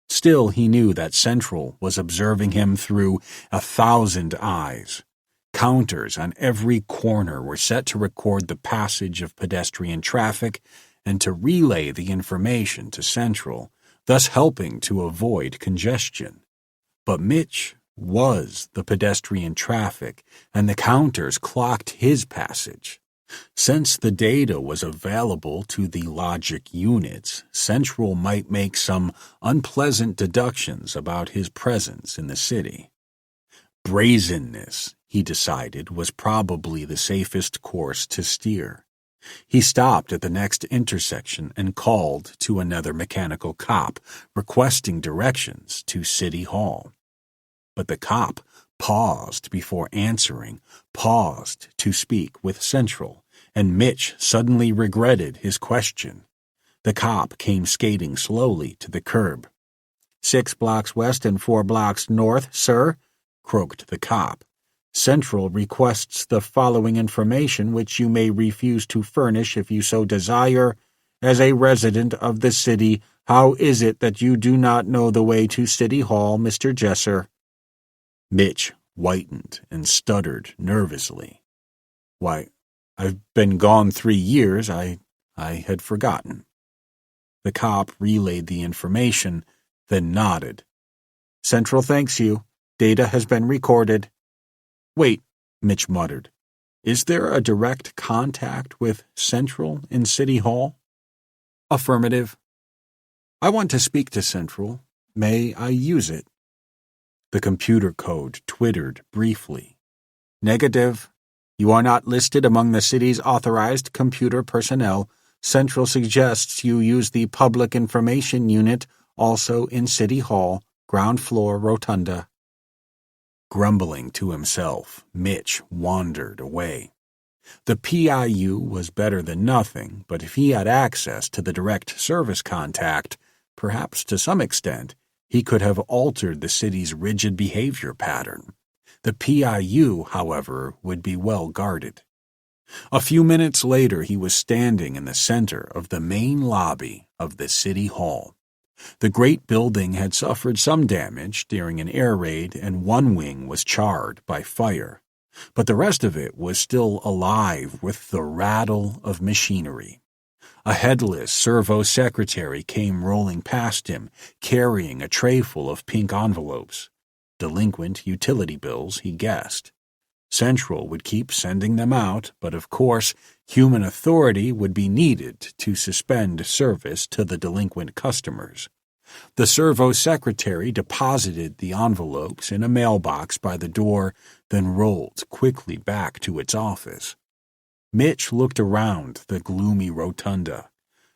Still, he knew that Central was observing him through 1,000 eyes. Counters on every corner were set to record the passage of pedestrian traffic and to relay the information to Central, thus helping to avoid congestion. But Mitch was the pedestrian traffic, and the counters clocked his passage. Since the data was available to the logic units, Central might make some unpleasant deductions about his presence in the city. Brazenness, he decided, was probably the safest course to steer. He stopped at the next intersection and called to another mechanical cop, requesting directions to City Hall. But the cop paused before answering, paused to speak with Central, and Mitch suddenly regretted his question. The cop came skating slowly to the curb. 6 blocks west and 4 blocks north, sir, croaked the cop. Central requests the following information, which you may refuse to furnish if you so desire. As a resident of the city, how is it that you do not know the way to City Hall, Mr. Jesser?" Mitch whitened and stuttered nervously. "Why, I've been gone 3 years. I had forgotten." The cop relayed the information, then nodded. "Central thanks you. Data has been recorded." "Wait," Mitch muttered. "Is there a direct contact with Central in City Hall?" "Affirmative." "I want to speak to Central. May I use it?" The computer code twittered briefly. "Negative. You are not listed among the city's authorized computer personnel. Central suggests you use the Public Information Unit, also in City Hall, ground floor rotunda." Grumbling to himself, Mitch wandered away. The PIU was better than nothing, but if he had access to the direct service contact, perhaps to some extent, he could have altered the city's rigid behavior pattern. The PIU, however, would be well guarded. A few minutes later, he was standing in the center of the main lobby of the City Hall. The great building had suffered some damage during an air raid, and one wing was charred by fire. But the rest of it was still alive with the rattle of machinery. A headless servo secretary came rolling past him, carrying a tray full of pink envelopes. Delinquent utility bills, he guessed. Central would keep sending them out, but of course, human authority would be needed to suspend service to the delinquent customers. The servo secretary deposited the envelopes in a mailbox by the door, then rolled quickly back to its office. Mitch looked around the gloomy rotunda.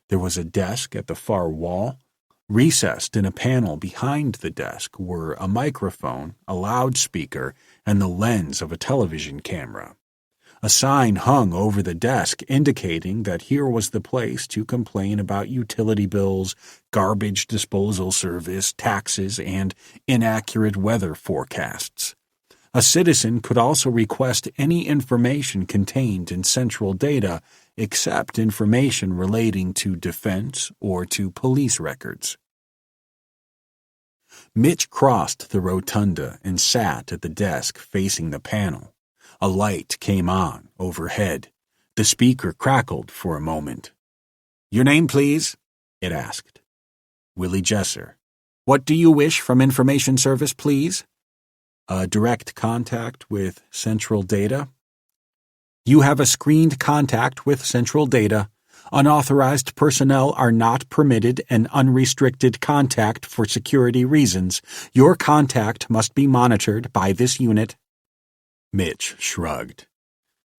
There was a desk at the far wall. Recessed in a panel behind the desk were a microphone, a loudspeaker, and the lens of a television camera. A sign hung over the desk indicating that here was the place to complain about utility bills, garbage disposal service, taxes, and inaccurate weather forecasts. A citizen could also request any information contained in central data except information relating to defense or to police records. Mitch crossed the rotunda and sat at the desk facing the panel. A light came on overhead. The speaker crackled for a moment. "Your name, please?" it asked. "Willie Jesser." "What do you wish from Information Service, please?" "A direct contact with Central Data." "You have a screened contact with Central Data. Unauthorized personnel are not permitted an unrestricted contact for security reasons. Your contact must be monitored by this unit." Mitch shrugged.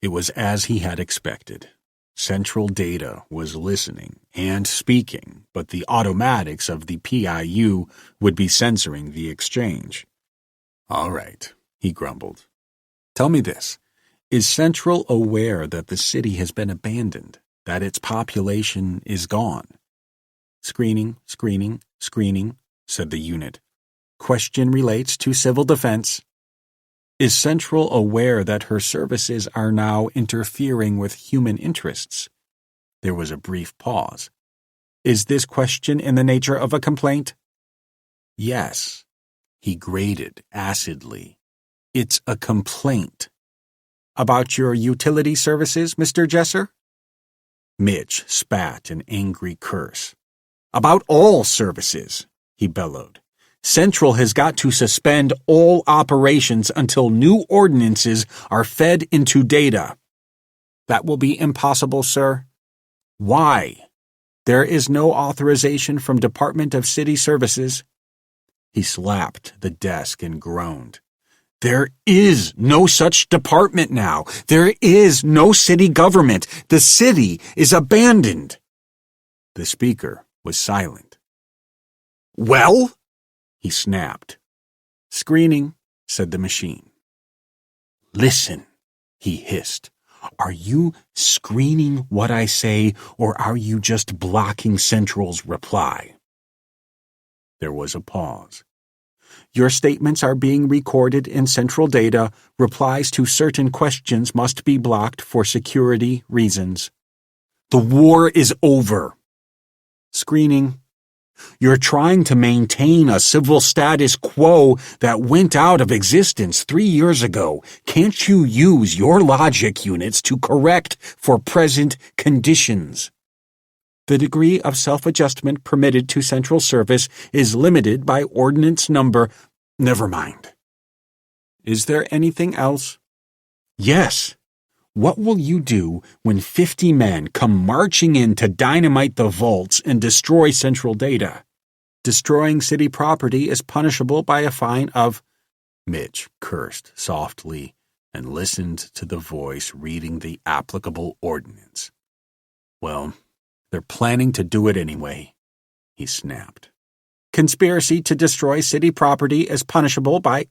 It was as he had expected. Central Data was listening and speaking, but the automatics of the PIU would be censoring the exchange. "All right," he grumbled. "Tell me this. Is Central aware that the city has been abandoned, that its population is gone?" "Screening, screening, screening," said the unit. "Question relates to civil defense." Is Central aware that her services are now interfering with human interests? There was a brief pause. "Is this question in the nature of a complaint?" "Yes," he grated acidly. "It's a complaint." "About your utility services, Mr. Jesser?" Mitch spat an angry curse. "About all services," he bellowed. "Central has got to suspend all operations until new ordinances are fed into data." "That will be impossible, sir." "Why?" "There is no authorization from Department of City Services." He slapped the desk and groaned. "There is no such department now. There is no city government. The city is abandoned." The speaker was silent. "Well?" he snapped. "Screening," said the machine. "Listen," he hissed. "Are you screening what I say, or are you just blocking Central's reply?" There was a pause. "Your statements are being recorded in Central Data. Replies to certain questions must be blocked for security reasons." "The war is over," Screening. You're trying to maintain a civil status quo that went out of existence 3 years ago. Can't you use your logic units to correct for present conditions? The degree of self-adjustment permitted to Central Service is limited by Ordinance Number... Never mind. Is there anything else? Yes. What will you do when 50 men come marching in to dynamite the vaults and destroy Central Data? Destroying city property is punishable by a fine of... Mitch cursed softly and listened to the voice reading the applicable ordinance. Well, they're planning to do it anyway, he snapped. Conspiracy to destroy city property is punishable by...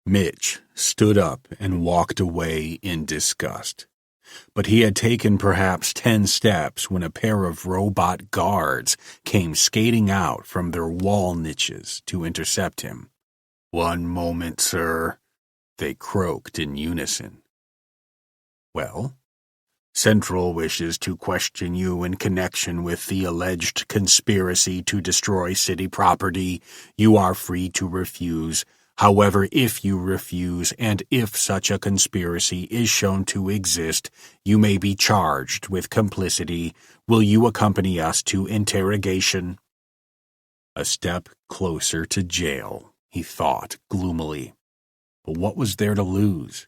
Mitch stood up and walked away in disgust. But he had taken perhaps 10 steps when a pair of robot guards came skating out from their wall niches to intercept him. "One moment, sir," they croaked in unison. "Well?" "Central wishes to question you in connection with the alleged conspiracy to destroy city property. You are free to refuse. However, if you refuse, and if such a conspiracy is shown to exist, you may be charged with complicity. Will you accompany us to interrogation?" A step closer to jail, he thought gloomily. But what was there to lose?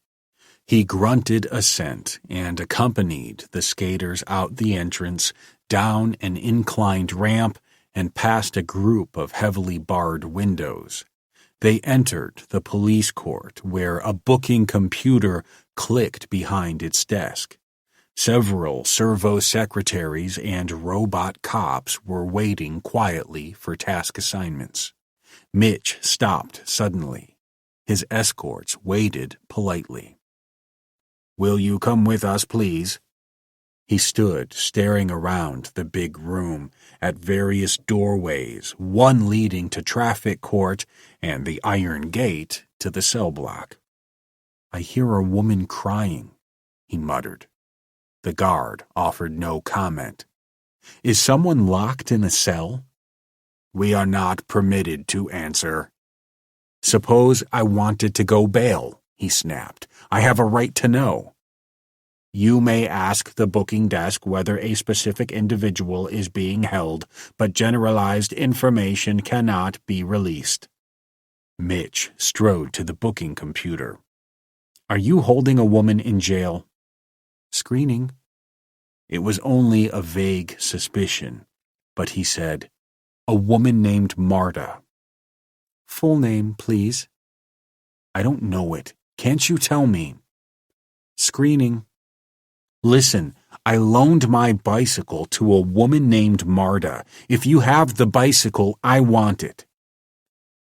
He grunted assent and accompanied the skaters out the entrance, down an inclined ramp, and past a group of heavily barred windows. They entered the police court, where a booking computer clicked behind its desk. Several servo secretaries and robot cops were waiting quietly for task assignments. Mitch stopped suddenly. His escorts waited politely. "Will you come with us, please?" He stood staring around the big room at various doorways, one leading to traffic court and the iron gate to the cell block. "I hear a woman crying," he muttered. The guard offered no comment. "Is someone locked in a cell?" "We are not permitted to answer." "Suppose I wanted to go bail," he snapped. "I have a right to know." "You may ask the booking desk whether a specific individual is being held, but generalized information cannot be released." Mitch strode to the booking computer. "Are you holding a woman in jail?" "Screening." It was only a vague suspicion, but he said, "A woman named Marta." "Full name, please." "I don't know it. Can't you tell me?" "Screening." "Listen, I loaned my bicycle to a woman named Marta. If you have the bicycle, I want it."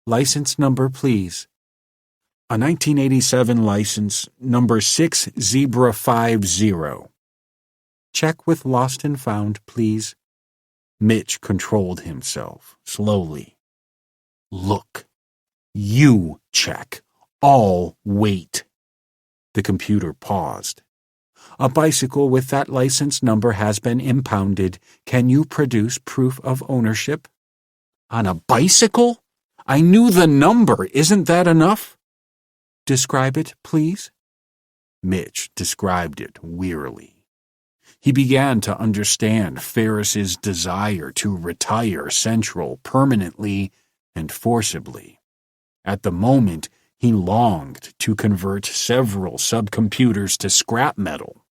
"License number, please." "A 1987 license, number 6 Zebra 50. "Check with Lost and Found, please." Mitch controlled himself slowly. "Look, you check. I'll wait." The computer paused. "A bicycle with that license number has been impounded. Can you produce proof of ownership?" "On a bicycle? I knew the number. Isn't that enough?" "Describe it, please." Mitch described it wearily. He began to understand Ferris's desire to retire Central permanently and forcibly. At the moment, he longed to convert several subcomputers to scrap metal.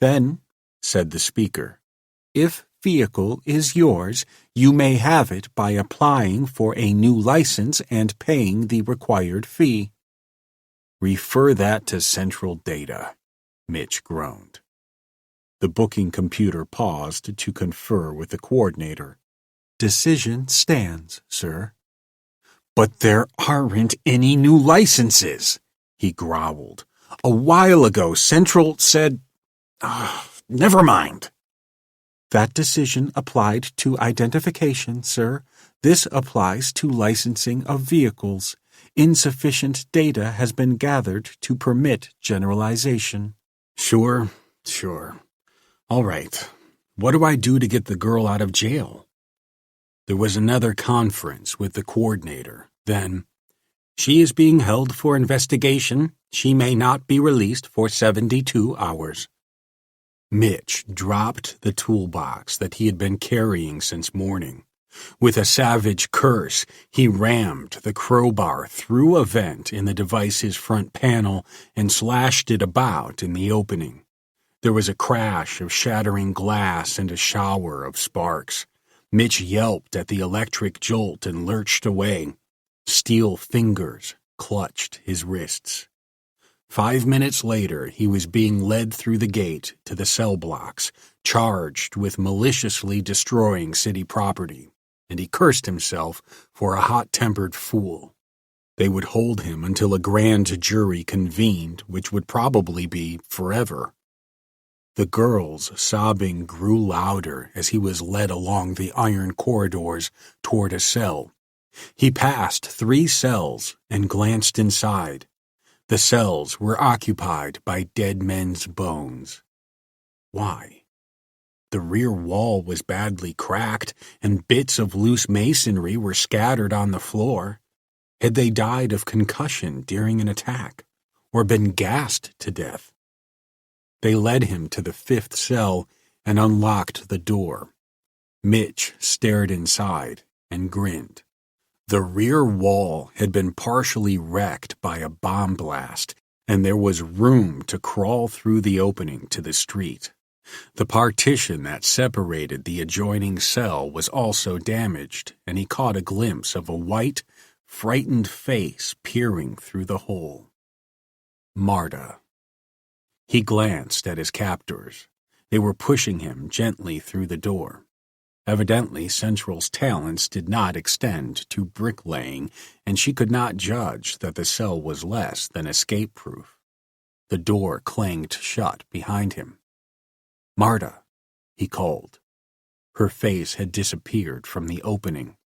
"Then," said the speaker, "if vehicle is yours, you may have it by applying for a new license and paying the required fee." "Refer that to Central Data," Mitch groaned. The booking computer paused to confer with the coordinator. "Decision stands, sir." "But there aren't any new licenses," he growled. "A while ago, Central said... never mind." "That decision applied to identification, sir. This applies to licensing of vehicles. Insufficient data has been gathered to permit generalization." Sure. All right. What do I do to get the girl out of jail? There was another conference with the coordinator. Then, she is being held for investigation. She may not be released for 72 hours. Mitch dropped the toolbox that he had been carrying since morning. With a savage curse, he rammed the crowbar through a vent in the device's front panel and slashed it about in the opening. There was a crash of shattering glass and a shower of sparks. Mitch yelped at the electric jolt and lurched away. Steel fingers clutched his wrists. 5 minutes later, he was being led through the gate to the cell blocks, charged with maliciously destroying city property, and he cursed himself for a hot-tempered fool. They would hold him until a grand jury convened, which would probably be forever. The girl's sobbing grew louder as he was led along the iron corridors toward a cell. He passed 3 cells and glanced inside. The cells were occupied by dead men's bones. Why? The rear wall was badly cracked, and bits of loose masonry were scattered on the floor. Had they died of concussion during an attack, or been gassed to death? They led him to the 5th cell and unlocked the door. Mitch stared inside and grinned. The rear wall had been partially wrecked by a bomb blast, and there was room to crawl through the opening to the street. The partition that separated the adjoining cell was also damaged, and he caught a glimpse of a white, frightened face peering through the hole. Marta. He glanced at his captors. They were pushing him gently through the door. Evidently, Central's talents did not extend to bricklaying, and she could not judge that the cell was less than escape-proof. The door clanged shut behind him. "Marta," he called. Her face had disappeared from the opening.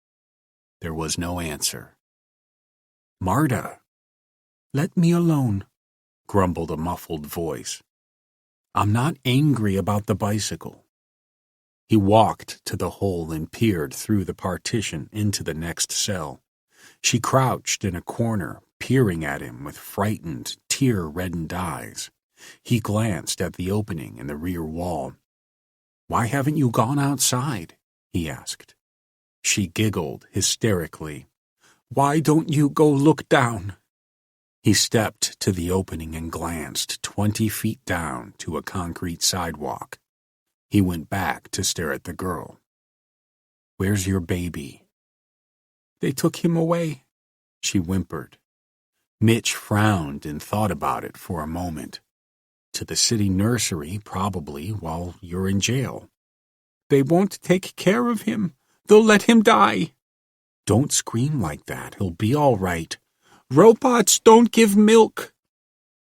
There was no answer. "Marta." "Let me alone," grumbled a muffled voice. "I'm not angry about the bicycle." He walked to the hole and peered through the partition into the next cell. She crouched in a corner, peering at him with frightened, tear-reddened eyes. He glanced at the opening in the rear wall. "Why haven't you gone outside?" he asked. She giggled hysterically. "Why don't you go look down?" He stepped to the opening and glanced 20 feet down to a concrete sidewalk. He went back to stare at the girl. "Where's your baby?" "They took him away," she whimpered. Mitch frowned and thought about it for a moment. "To the city nursery, probably, while you're in jail." "They won't take care of him. They'll let him die." "Don't scream like that. He'll be all right." "Robots don't give milk."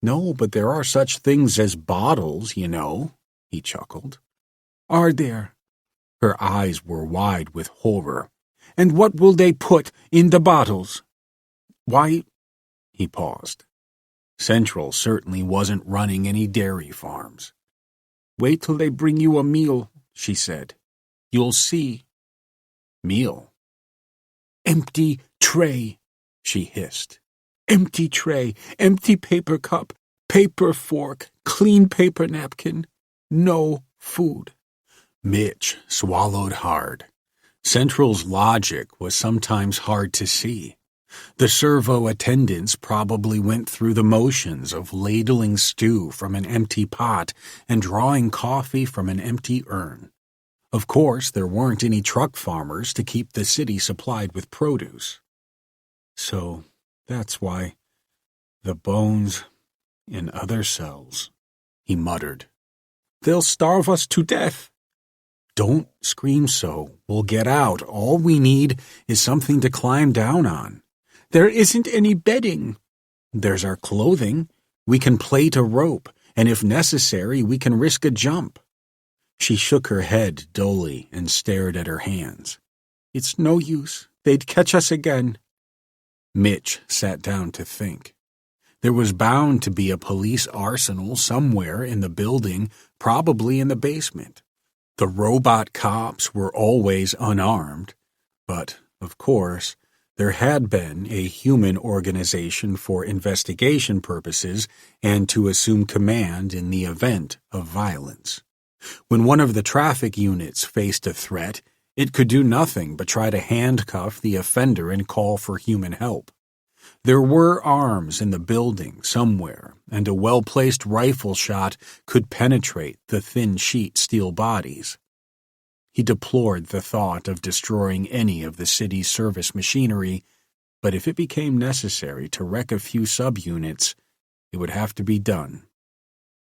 "No, but there are such things as bottles, you know," he chuckled. "Are there?" Her eyes were wide with horror. "And what will they put in the bottles?" "Why—" He paused. Central certainly wasn't running any dairy farms. "Wait till they bring you a meal," she said. "You'll see." "Meal?" "Empty tray," she hissed. "Empty tray, empty paper cup, paper fork, clean paper napkin. No food." Mitch swallowed hard. Central's logic was sometimes hard to see. The servo attendants probably went through the motions of ladling stew from an empty pot and drawing coffee from an empty urn. Of course, there weren't any truck farmers to keep the city supplied with produce. So that's why the bones in other cells, he muttered. "They'll starve us to death." "Don't scream so. We'll get out. All we need is something to climb down on." "There isn't any bedding." "There's our clothing. We can plait a rope, and if necessary, we can risk a jump." She shook her head dully and stared at her hands. "It's no use. They'd catch us again." Mitch sat down to think. There was bound to be a police arsenal somewhere in the building, probably in the basement. The robot cops were always unarmed, but, of course, there had been a human organization for investigation purposes and to assume command in the event of violence. When one of the traffic units faced a threat, it could do nothing but try to handcuff the offender and call for human help. There were arms in the building somewhere, and a well-placed rifle shot could penetrate the thin-sheet steel bodies. He deplored the thought of destroying any of the city's service machinery, but if it became necessary to wreck a few subunits, it would have to be done.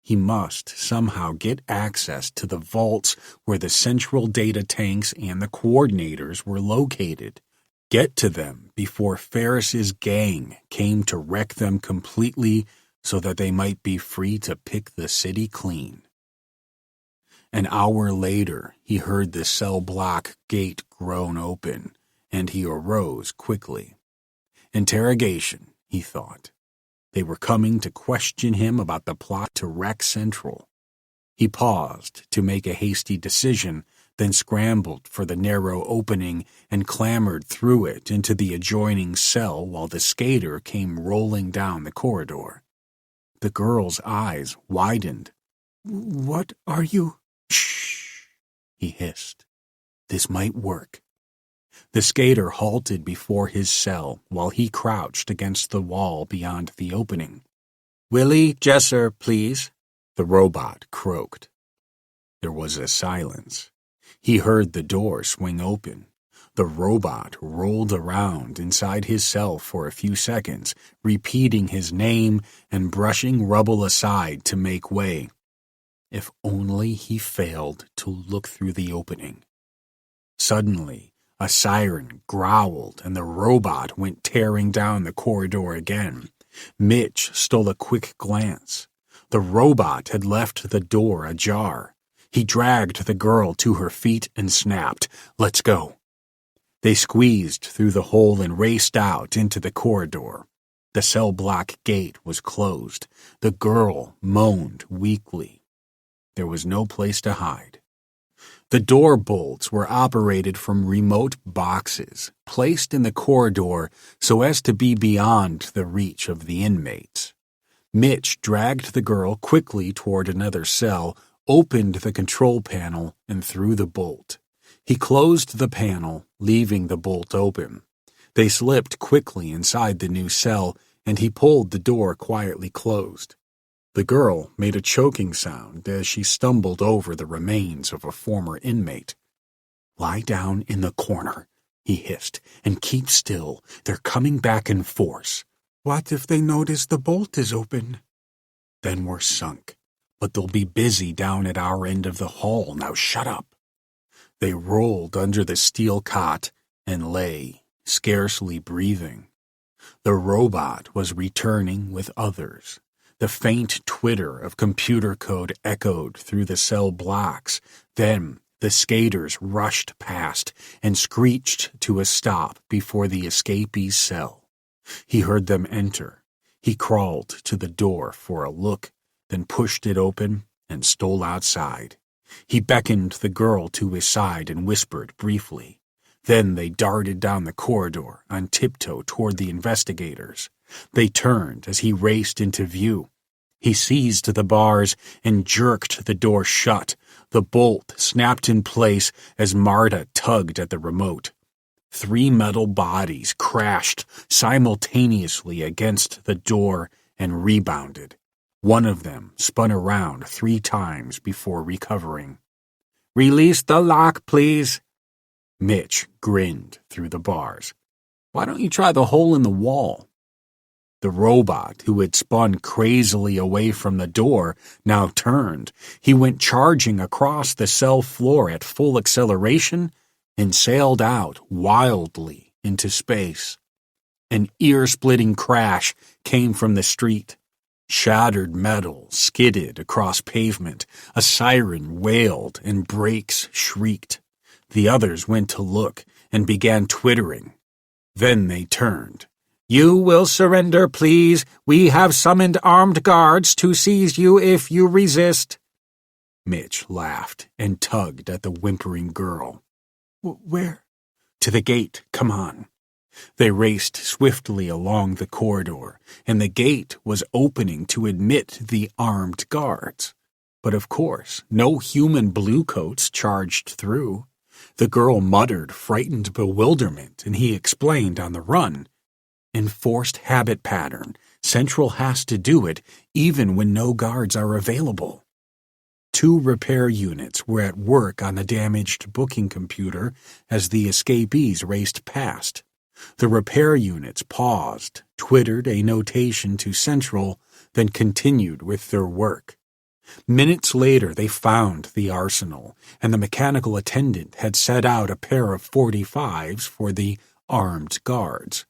He must somehow get access to the vaults where the central data tanks and the coordinators were located. Get to them before Ferris's gang came to wreck them completely so that they might be free to pick the city clean. An hour later, he heard the cell block gate groan open, and he arose quickly. Interrogation, he thought. They were coming to question him about the plot to wreck Central. He paused to make a hasty decision, then scrambled for the narrow opening and clambered through it into the adjoining cell while the skater came rolling down the corridor. The girl's eyes widened. "What are you?" "Shh," he hissed. "This might work." The skater halted before his cell while he crouched against the wall beyond the opening. "Willie Jesser, please," the robot croaked. There was a silence. He heard the door swing open. The robot rolled around inside his cell for a few seconds, repeating his name and brushing rubble aside to make way. If only he failed to look through the opening. Suddenly, a siren growled and the robot went tearing down the corridor again. Mitch stole a quick glance. The robot had left the door ajar. He dragged the girl to her feet and snapped, "Let's go." They squeezed through the hole and raced out into the corridor. The cell block gate was closed. The girl moaned weakly. There was no place to hide. The door bolts were operated from remote boxes, placed in the corridor so as to be beyond the reach of the inmates. Mitch dragged the girl quickly toward another cell, opened the control panel, and threw the bolt. He closed the panel, leaving the bolt open. They slipped quickly inside the new cell, and he pulled the door quietly closed. The girl made a choking sound as she stumbled over the remains of a former inmate. "Lie down in the corner," he hissed, "and keep still. They're coming back in force." "What if they notice the bolt is open?" "Then we're sunk. But they'll be busy down at our end of the hall. Now shut up." They rolled under the steel cot and lay, scarcely breathing. The robot was returning with others. The faint twitter of computer code echoed through the cell blocks. Then the skaters rushed past and screeched to a stop before the escapee's cell. He heard them enter. He crawled to the door for a look, then pushed it open and stole outside. He beckoned the girl to his side and whispered briefly. Then they darted down the corridor on tiptoe toward the investigators. They turned as he raced into view. He seized the bars and jerked the door shut. The bolt snapped in place as Marta tugged at the remote. 3 metal bodies crashed simultaneously against the door and rebounded. One of them spun around 3 times before recovering. "Release the lock, please." Mitch grinned through the bars. "Why don't you try the hole in the wall?" The robot, who had spun crazily away from the door, now turned. He went charging across the cell floor at full acceleration and sailed out wildly into space. An ear-splitting crash came from the street. Shattered metal skidded across pavement. A siren wailed and brakes shrieked. The others went to look and began twittering. Then they turned. "You will surrender, please. We have summoned armed guards to seize you if you resist." Mitch laughed and tugged at the whimpering girl. Where? To the gate, come on. They raced swiftly along the corridor, and the gate was opening to admit the armed guards. But of course, no human bluecoats charged through. The girl muttered frightened bewilderment, and he explained on the run. Enforced habit pattern. Central has to do it, even when no guards are available. 2 repair units were at work on the damaged booking computer as the escapees raced past. The repair units paused, twittered a notation to Central, then continued with their work. Minutes later they found the arsenal, and the mechanical attendant had set out a pair of 45s for the armed guards.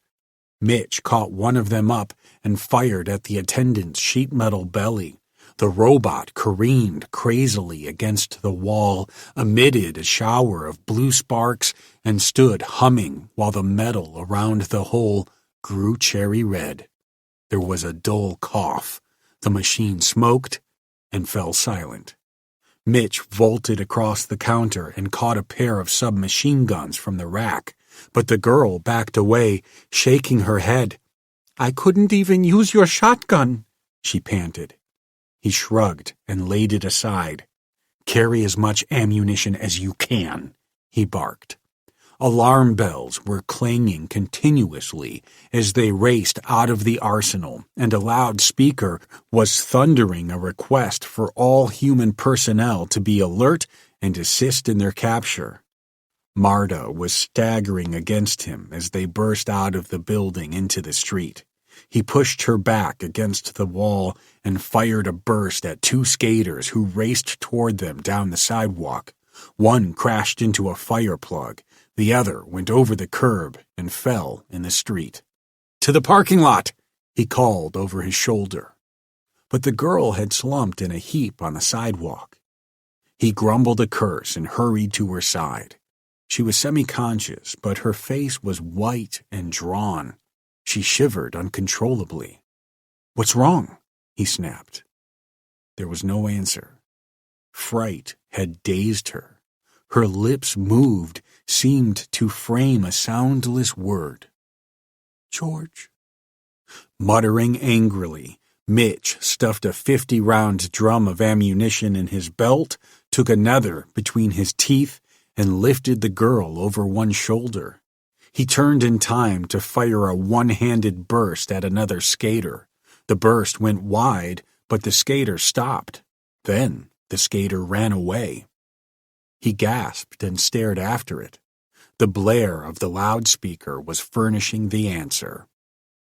Mitch caught one of them up and fired at the attendant's sheet metal belly. The robot careened crazily against the wall, emitted a shower of blue sparks, and stood humming while the metal around the hole grew cherry red. There was a dull cough. The machine smoked and fell silent. Mitch vaulted across the counter and caught a pair of submachine guns from the rack, but the girl backed away, shaking her head. "I couldn't even use your shotgun," she panted. He shrugged and laid it aside. "Carry as much ammunition as you can," he barked. Alarm bells were clanging continuously as they raced out of the arsenal, and a loudspeaker was thundering a request for all human personnel to be alert and assist in their capture. Marta was staggering against him as they burst out of the building into the street. He pushed her back against the wall and fired a burst at 2 skaters who raced toward them down the sidewalk. One crashed into a fire plug. The other went over the curb and fell in the street. "To the parking lot," he called over his shoulder. But the girl had slumped in a heap on the sidewalk. He grumbled a curse and hurried to her side. She was semi-conscious, but her face was white and drawn. She shivered uncontrollably. "What's wrong?" he snapped. There was no answer. Fright had dazed her. Her lips moved, seemed to frame a soundless word. "George." Muttering angrily, Mitch stuffed a 50-round drum of ammunition in his belt, took another between his teeth, and lifted the girl over one shoulder. He turned in time to fire a one-handed burst at another skater. The burst went wide, but the skater stopped. Then the skater ran away. He gasped and stared after it. The blare of the loudspeaker was furnishing the answer.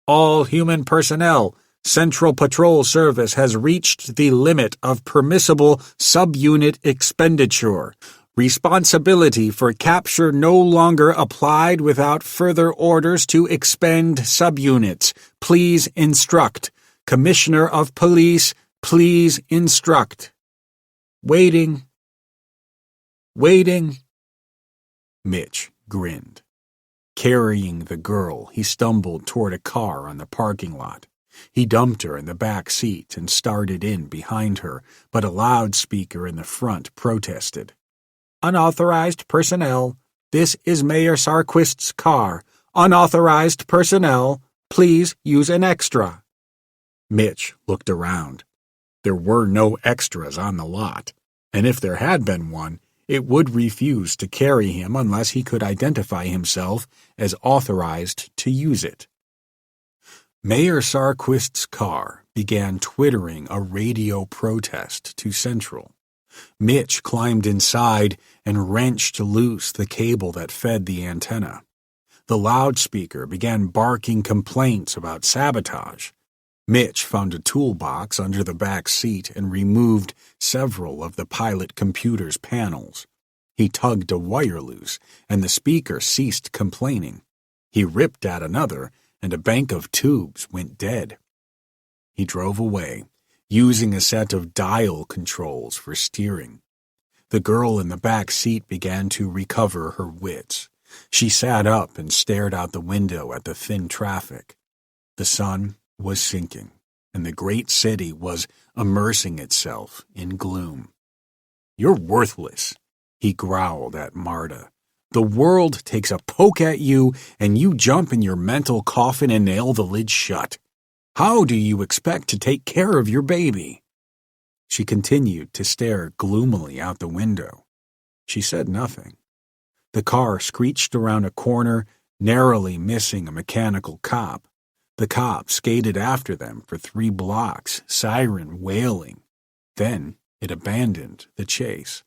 "All human personnel, Central Patrol Service has reached the limit of permissible subunit expenditure. Responsibility for capture no longer applied without further orders to expend subunits. Please instruct. Commissioner of Police, please instruct." "Waiting. Waiting." Mitch grinned. Carrying the girl, he stumbled toward a car on the parking lot. He dumped her in the back seat and started in behind her, but a loudspeaker in the front protested. "Unauthorized personnel, this is Mayor Sarquist's car. Unauthorized personnel, please use an extra." Mitch looked around. There were no extras on the lot, and if there had been one, it would refuse to carry him unless he could identify himself as authorized to use it. Mayor Sarquist's car began twittering a radio protest to Central. Mitch climbed inside and wrenched loose the cable that fed the antenna. The loudspeaker began barking complaints about sabotage. Mitch found a toolbox under the back seat and removed several of the pilot computer's panels. He tugged a wire loose, and the speaker ceased complaining. He ripped at another, and a bank of tubes went dead. He drove away, using a set of dial controls for steering. The girl in the back seat began to recover her wits. She sat up and stared out the window at the thin traffic. The sun was sinking, and the great city was immersing itself in gloom. You're worthless, he growled at Marta. The world takes a poke at you, and you jump in your mental coffin and nail the lid shut. How do you expect to take care of your baby? She continued to stare gloomily out the window. She said nothing. The car screeched around a corner, narrowly missing a mechanical cop. The cop skated after them for 3 blocks, siren wailing. Then it abandoned the chase.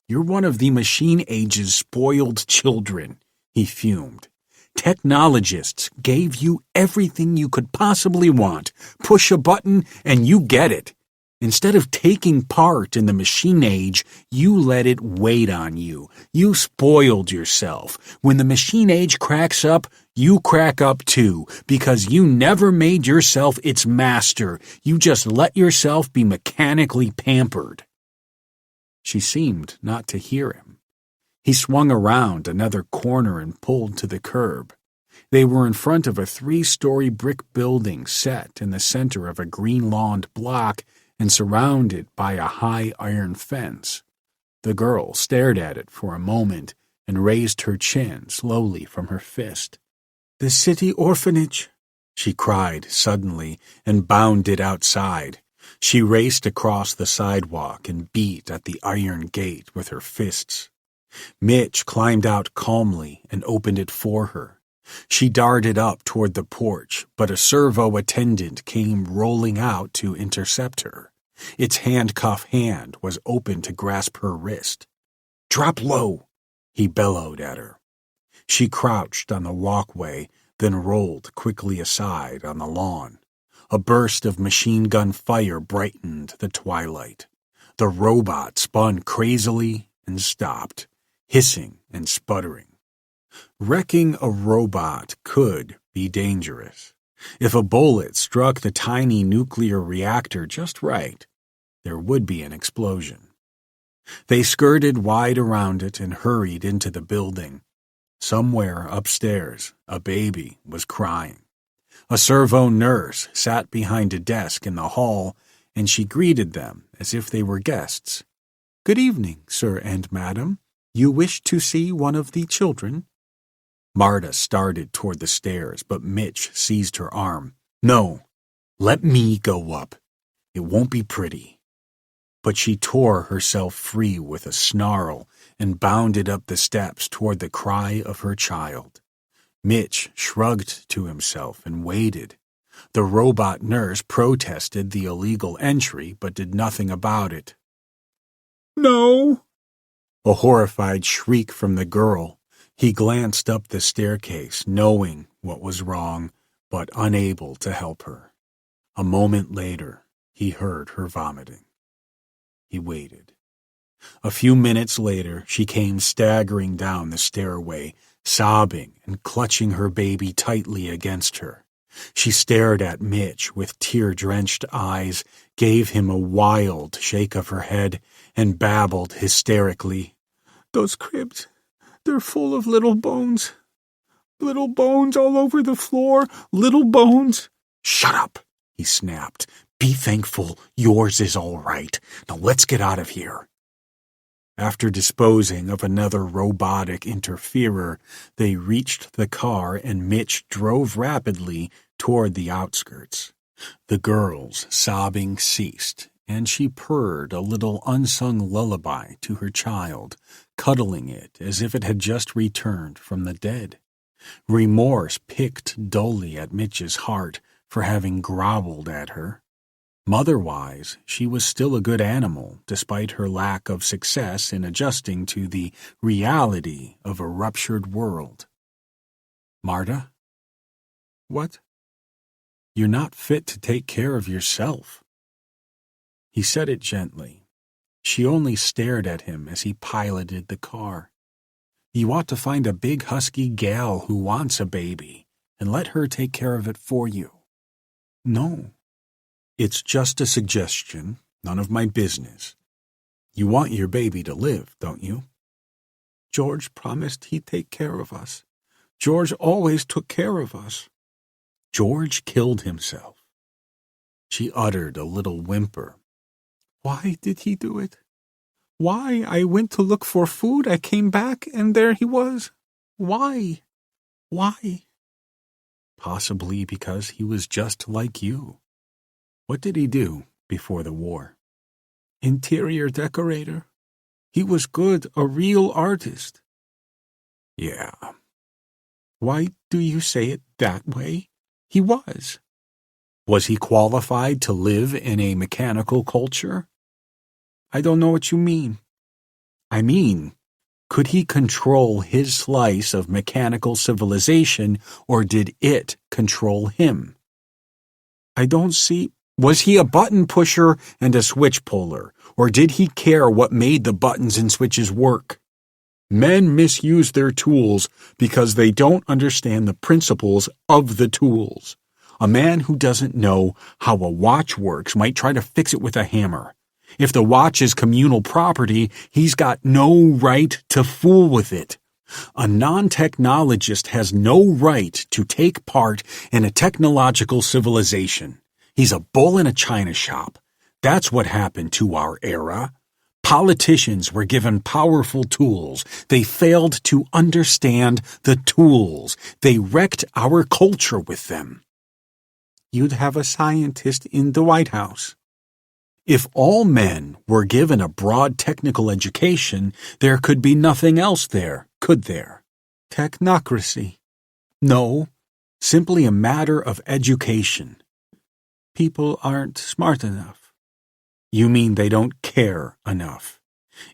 You're one of the machine age's spoiled children, he fumed. Technologists gave you everything you could possibly want. Push a button and you get it. Instead of taking part in the machine age, you let it wait on you. You spoiled yourself. When the machine age cracks up, you crack up too, because you never made yourself its master. You just let yourself be mechanically pampered. She seemed not to hear him. He swung around another corner and pulled to the curb. They were in front of a 3-story brick building set in the center of a green-lawned block and surrounded by a high iron fence. The girl stared at it for a moment and raised her chin slowly from her fist. "The city orphanage," she cried suddenly and bounded outside. She raced across the sidewalk and beat at the iron gate with her fists. Mitch climbed out calmly and opened it for her. She darted up toward the porch, but a servo attendant came rolling out to intercept her. Its handcuff hand was open to grasp her wrist. "Drop low," he bellowed at her. She crouched on the walkway, then rolled quickly aside on the lawn. A burst of machine gun fire brightened the twilight. The robot spun crazily and stopped, hissing and sputtering. Wrecking a robot could be dangerous. If a bullet struck the tiny nuclear reactor just right, there would be an explosion. They skirted wide around it and hurried into the building. Somewhere upstairs, a baby was crying. A servo nurse sat behind a desk in the hall, and she greeted them as if they were guests. "Good evening, sir and madam. You wish to see one of the children?" Marta started toward the stairs, but Mitch seized her arm. "No, let me go up. It won't be pretty." But she tore herself free with a snarl and bounded up the steps toward the cry of her child. Mitch shrugged to himself and waited. The robot nurse protested the illegal entry but did nothing about it. "No!" A horrified shriek from the girl. He glanced up the staircase, knowing what was wrong, but unable to help her. A moment later, he heard her vomiting. He waited. A few minutes later, she came staggering down the stairway, sobbing and clutching her baby tightly against her. She stared at Mitch with tear-drenched eyes, gave him a wild shake of her head, and babbled hysterically. "Those cribs, they're full of little bones. Little bones all over the floor, little bones." "Shut up," he snapped. "Be thankful yours is all right. Now let's get out of here." After disposing of another robotic interferer, they reached the car and Mitch drove rapidly toward the outskirts. The girl's sobbing ceased, and she purred a little unsung lullaby to her child, cuddling it as if it had just returned from the dead. Remorse picked dully at Mitch's heart for having groveled at her. Mother-wise, she was still a good animal, despite her lack of success in adjusting to the reality of a ruptured world. "Marta?" "What?" "You're not fit to take care of yourself." He said it gently. She only stared at him as he piloted the car. "You ought to find a big husky gal who wants a baby, and let her take care of it for you." "No. It's just a suggestion, none of my business. You want your baby to live, don't you?" "George promised he'd take care of us. George always took care of us." "George killed himself." She uttered a little whimper. "Why did he do it? Why? I went to look for food, I came back, and there he was. Why? Why? Possibly because he was just like you. What did he do before the war? Interior decorator. He was good, a real artist. Yeah. Why do you say it that way? He was. Was he qualified to live in a mechanical culture? I don't know what you mean. I mean, could he control his slice of mechanical civilization, or did it control him? I don't see. Was he a button pusher and a switch puller, or did he care what made the buttons and switches work? Men misuse their tools because they don't understand the principles of the tools. A man who doesn't know how a watch works might try to fix it with a hammer. If the watch is communal property, he's got no right to fool with it. A non-technologist has no right to take part in a technological civilization. He's a bull in a china shop. That's what happened to our era. Politicians were given powerful tools. They failed to understand the tools. They wrecked our culture with them. You'd have a scientist in the White House. If all men were given a broad technical education, there could be nothing else there, could there? Technocracy. No, simply a matter of education. People aren't smart enough. You mean they don't care enough.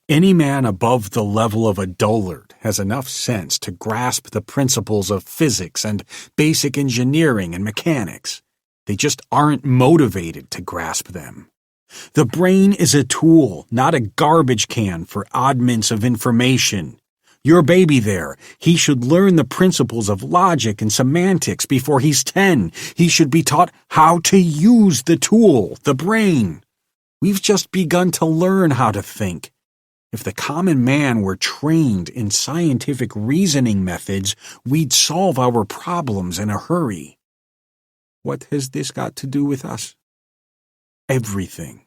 Any man above the level of a dullard has enough sense to grasp the principles of physics and basic engineering and mechanics. They just aren't motivated to grasp them. The brain is a tool, not a garbage can for oddments of information. Your baby there, he should learn the principles of logic and semantics before he's 10. He should be taught how to use the tool, the brain. We've just begun to learn how to think. If the common man were trained in scientific reasoning methods, we'd solve our problems in a hurry. What has this got to do with us? Everything.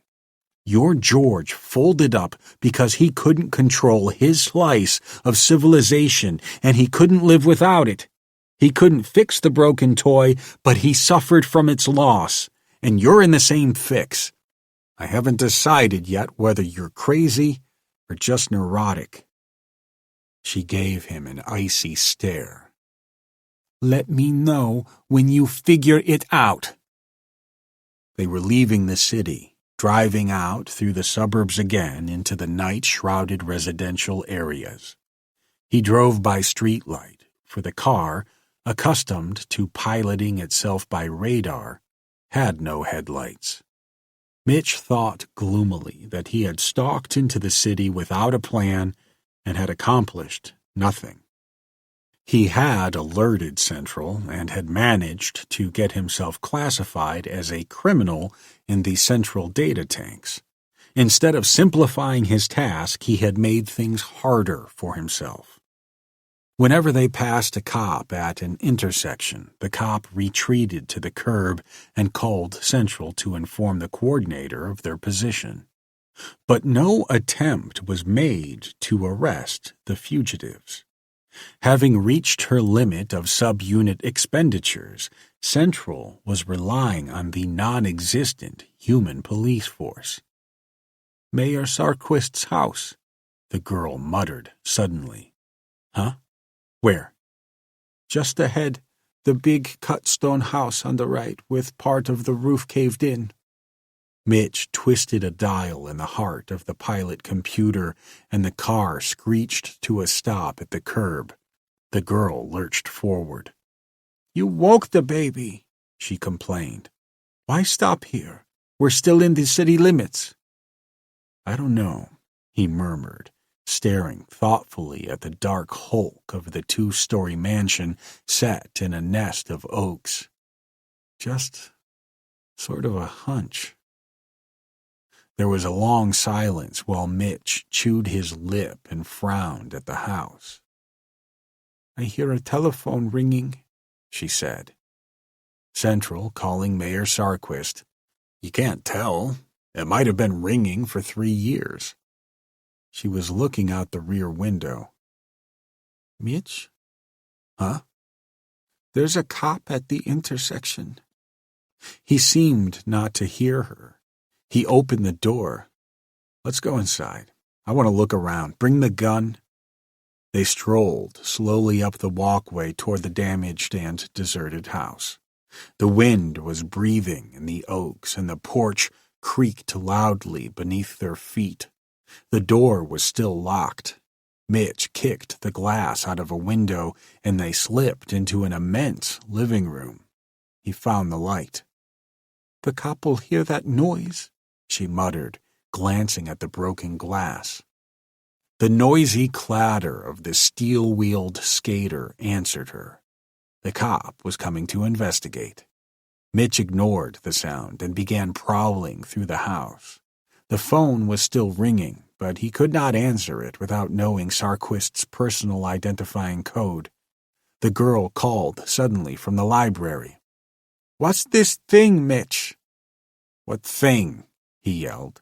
Your George folded up because he couldn't control his slice of civilization and he couldn't live without it. He couldn't fix the broken toy, but he suffered from its loss, and you're in the same fix. I haven't decided yet whether you're crazy or just neurotic. She gave him an icy stare. Let me know when you figure it out. They were leaving the city, driving out through the suburbs again into the night-shrouded residential areas. He drove by streetlight, for the car, accustomed to piloting itself by radar, had no headlights. Mitch thought gloomily that he had stalked into the city without a plan and had accomplished nothing. He had alerted Central and had managed to get himself classified as a criminal in the Central data tanks. Instead of simplifying his task, he had made things harder for himself. Whenever they passed a cop at an intersection, the cop retreated to the curb and called Central to inform the coordinator of their position. But no attempt was made to arrest the fugitives. Having reached her limit of subunit expenditures, Central was relying on the non-existent human police force. Mayor Sarquist's house, the girl muttered suddenly. Huh? Where? Just ahead, the big cut stone house on the right with part of the roof caved in. Mitch twisted a dial in the heart of the pilot computer, and the car screeched to a stop at the curb. The girl lurched forward. You woke the baby, she complained. Why stop here? We're still in the city limits. I don't know, he murmured, staring thoughtfully at the dark hulk of the 2-story mansion set in a nest of oaks. Just sort of a hunch. There was a long silence while Mitch chewed his lip and frowned at the house. I hear a telephone ringing, she said. Central calling Mayor Sarquist. You can't tell. It might have been ringing for 3 years. She was looking out the rear window. Mitch? Huh? There's a cop at the intersection. He seemed not to hear her. He opened the door. Let's go inside. I want to look around. Bring the gun. They strolled slowly up the walkway toward the damaged and deserted house. The wind was breathing in the oaks, and the porch creaked loudly beneath their feet. The door was still locked. Mitch kicked the glass out of a window, and they slipped into an immense living room. He found the light. "The cop will hear that noise," she muttered, glancing at the broken glass. The noisy clatter of the steel-wheeled skater answered her. The cop was coming to investigate. Mitch ignored the sound and began prowling through the house. The phone was still ringing, but he could not answer it without knowing Sarquist's personal identifying code. The girl called suddenly from the library. "What's this thing, Mitch?" "What thing?" he yelled.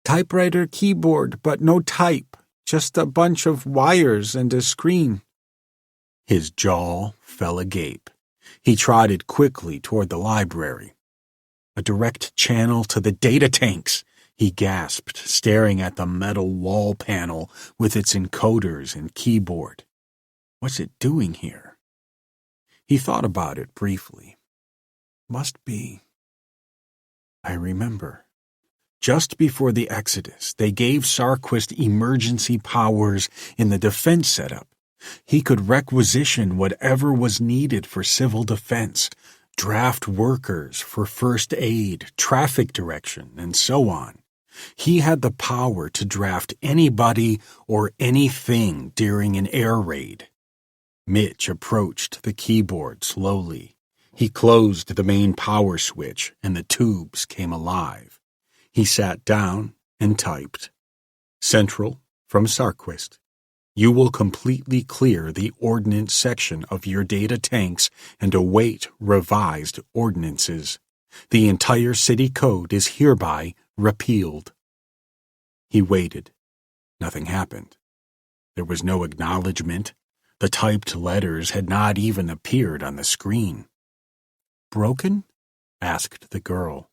"Typewriter keyboard, but no type. Just a bunch of wires and a screen." His jaw fell agape. He trotted quickly toward the library. "A direct channel to the data tanks," he gasped, staring at the metal wall panel with its encoders and keyboard. What's it doing here? He thought about it briefly. Must be. I remember. Just before the Exodus, they gave Sarquist emergency powers in the defense setup. He could requisition whatever was needed for civil defense, draft workers for first aid, traffic direction, and so on. He had the power to draft anybody or anything during an air raid. Mitch approached the keyboard slowly. He closed the main power switch, and the tubes came alive. He sat down and typed. "Central from Sarquist. You will completely clear the ordnance section of your data tanks and await revised ordinances. The entire city code is hereby repealed." He waited. Nothing happened. There was no acknowledgement. The typed letters had not even appeared on the screen. "Broken?" asked the girl.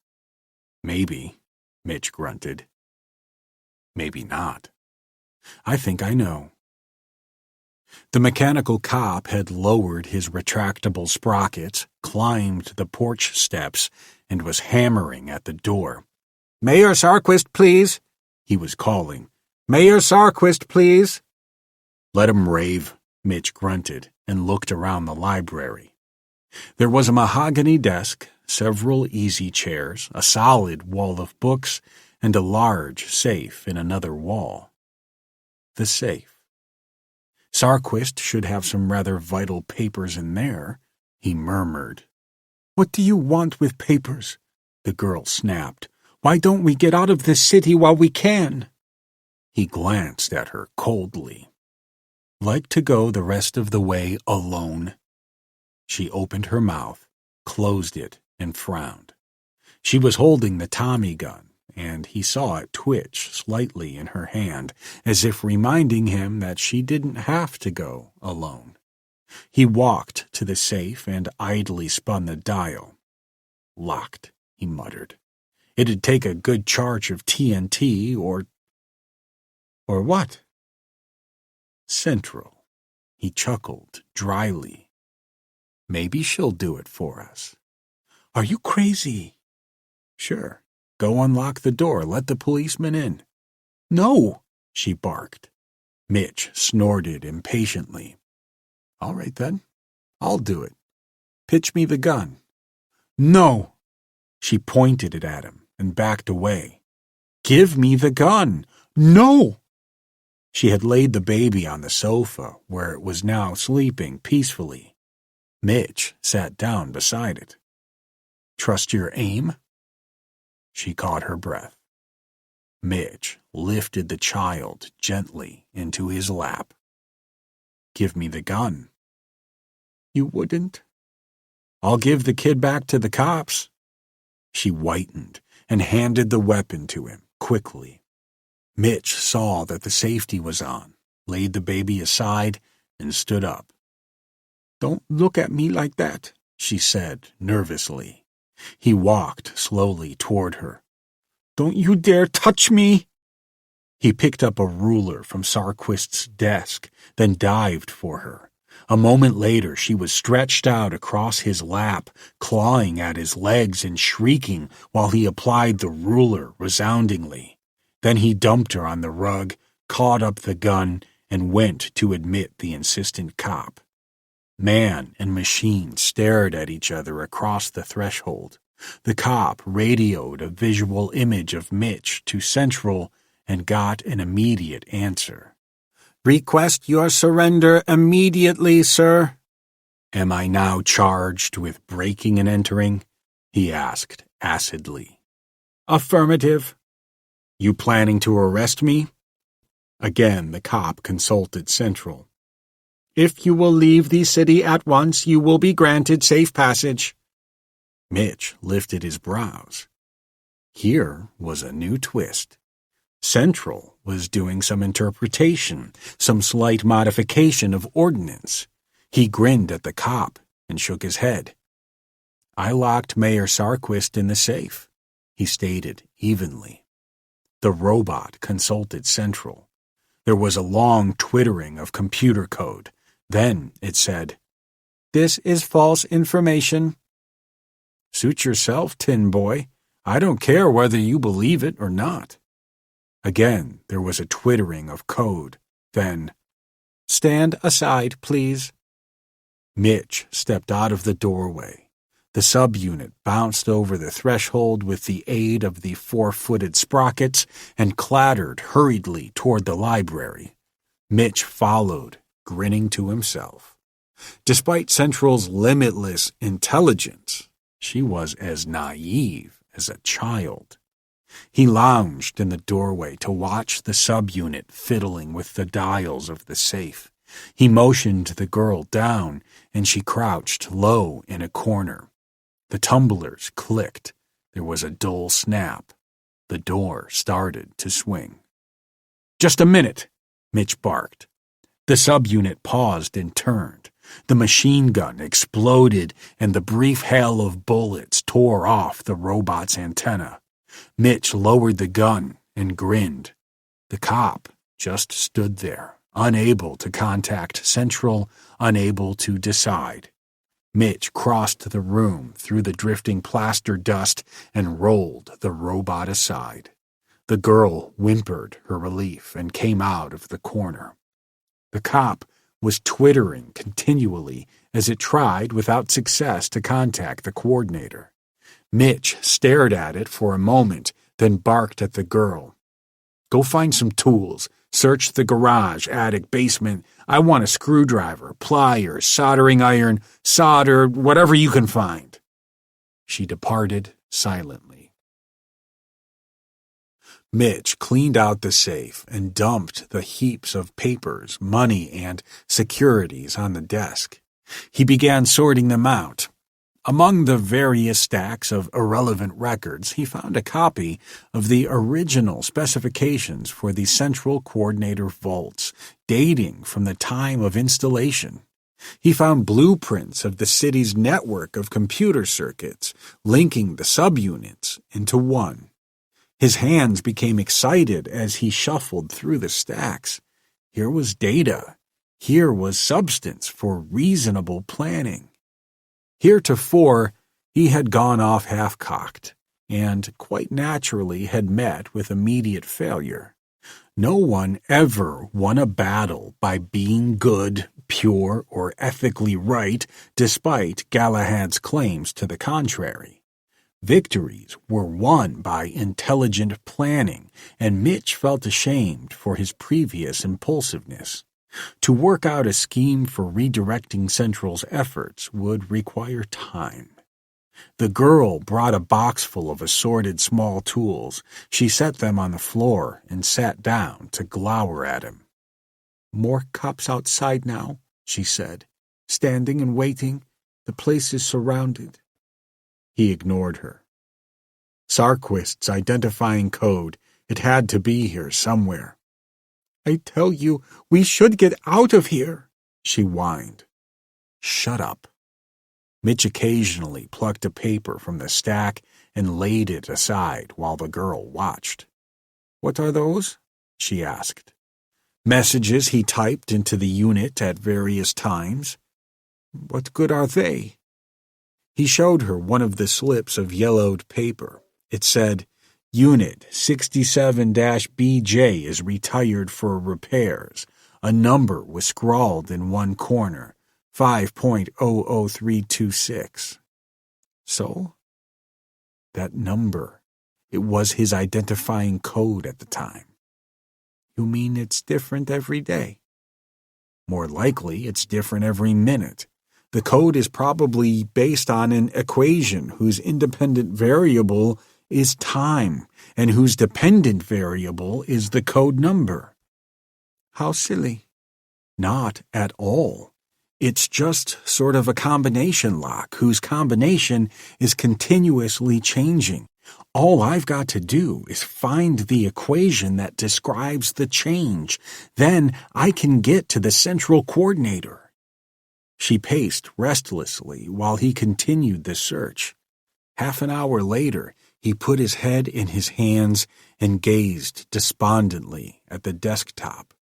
"Maybe," Mitch grunted. "Maybe not. I think I know." The mechanical cop had lowered his retractable sprockets, climbed the porch steps, and was hammering at the door. "Mayor Sarquist, please," he was calling. "Mayor Sarquist, please." "Let him rave," Mitch grunted and looked around the library. There was a mahogany desk, several easy chairs, a solid wall of books, and a large safe in another wall. The safe. Sarquist should have some rather vital papers in there, he murmured. "What do you want with papers?" the girl snapped. "Why don't we get out of this city while we can?" He glanced at her coldly. "Like to go the rest of the way alone?" She opened her mouth, closed it, and frowned. She was holding the Tommy gun, and he saw it twitch slightly in her hand, as if reminding him that she didn't have to go alone. He walked to the safe and idly spun the dial. "Locked," he muttered. "It'd take a good charge of TNT or what?" "Central," he chuckled dryly. "Maybe she'll do it for us." "Are you crazy?" "Sure. Go unlock the door. Let the policeman in." "No," she barked. Mitch snorted impatiently. "All right, then. I'll do it. Pitch me the gun." "No." She pointed it at him and backed away. "Give me the gun." "No." She had laid the baby on the sofa, where it was now sleeping peacefully. Mitch sat down beside it. "Trust your aim?" She caught her breath. Mitch lifted the child gently into his lap. "Give me the gun." "You wouldn't?" "I'll give the kid back to the cops." She whitened and handed the weapon to him quickly. Mitch saw that the safety was on, laid the baby aside, and stood up. "Don't look at me like that," she said nervously. He walked slowly toward her. "Don't you dare touch me!" He picked up a ruler from Sarquist's desk, then dived for her. A moment later, she was stretched out across his lap, clawing at his legs and shrieking while he applied the ruler resoundingly. Then he dumped her on the rug, caught up the gun, and went to admit the insistent cop. Man and machine stared at each other across the threshold. The cop radioed a visual image of Mitch to Central and got an immediate answer. "Request your surrender immediately, sir." "Am I now charged with breaking and entering?" he asked acidly. "Affirmative." "You planning to arrest me?" Again the cop consulted Central. "If you will leave the city at once, you will be granted safe passage." Mitch lifted his brows. Here was a new twist. Central was doing some interpretation, some slight modification of ordinance. He grinned at the cop and shook his head. "I locked Mayor Sarquist in the safe," he stated evenly. The robot consulted Central. There was a long twittering of computer code. Then it said, "This is false information." "Suit yourself, Tin Boy. I don't care whether you believe it or not." Again, there was a twittering of code. Then, "Stand aside, please." Mitch stepped out of the doorway. The subunit bounced over the threshold with the aid of the four-footed sprockets and clattered hurriedly toward the library. Mitch followed, grinning to himself. Despite Central's limitless intelligence, she was as naive as a child. He lounged in the doorway to watch the subunit fiddling with the dials of the safe. He motioned the girl down, and she crouched low in a corner. The tumblers clicked. There was a dull snap. The door started to swing. "Just a minute," Mitch barked. The subunit paused and turned. The machine gun exploded, and the brief hail of bullets tore off the robot's antenna. Mitch lowered the gun and grinned. The cop just stood there, unable to contact Central, unable to decide. Mitch crossed the room through the drifting plaster dust and rolled the robot aside. The girl whimpered her relief and came out of the corner. The cop was twittering continually as it tried without success to contact the coordinator. Mitch stared at it for a moment, then barked at the girl. "Go find some tools. Search the garage, attic, basement. I want a screwdriver, pliers, soldering iron, solder, whatever you can find." She departed silently. Mitch cleaned out the safe and dumped the heaps of papers, money, and securities on the desk. He began sorting them out. Among the various stacks of irrelevant records, he found a copy of the original specifications for the central coordinator vaults, dating from the time of installation. He found blueprints of the city's network of computer circuits, linking the subunits into one. His hands became excited as he shuffled through the stacks. Here was data. Here was substance for reasonable planning. Heretofore, he had gone off half-cocked, and quite naturally had met with immediate failure. No one ever won a battle by being good, pure, or ethically right, despite Galahad's claims to the contrary. Victories were won by intelligent planning, and Mitch felt ashamed for his previous impulsiveness. To work out a scheme for redirecting Central's efforts would require time. The girl brought a box full of assorted small tools. She set them on the floor and sat down to glower at him. "More cops outside now," she said. "Standing and waiting. The place is surrounded." He ignored her. Sarquist's identifying code It had to be here somewhere. "I tell you, we should get out of here," she whined. "Shut up." Mitch occasionally plucked a paper from the stack and laid it aside while the girl watched. "What are those?" she asked. "Messages he typed into the unit at various times." "What good are they?" He showed her one of the slips of yellowed paper. It said, "Unit 67-BJ is retired for repairs." A number was scrawled in one corner, 5.00326. So? That number. It was his identifying code at the time. "You mean it's different every day?" "More likely, it's different every minute. The code is probably based on an equation whose independent variable is time, and whose dependent variable is the code number." "How silly." "Not at all. It's just sort of a combination lock whose combination is continuously changing. All I've got to do is find the equation that describes the change. Then I can get to the central coordinator." She paced restlessly while he continued the search. Half an hour later, he put his head in his hands and gazed despondently at the desktop.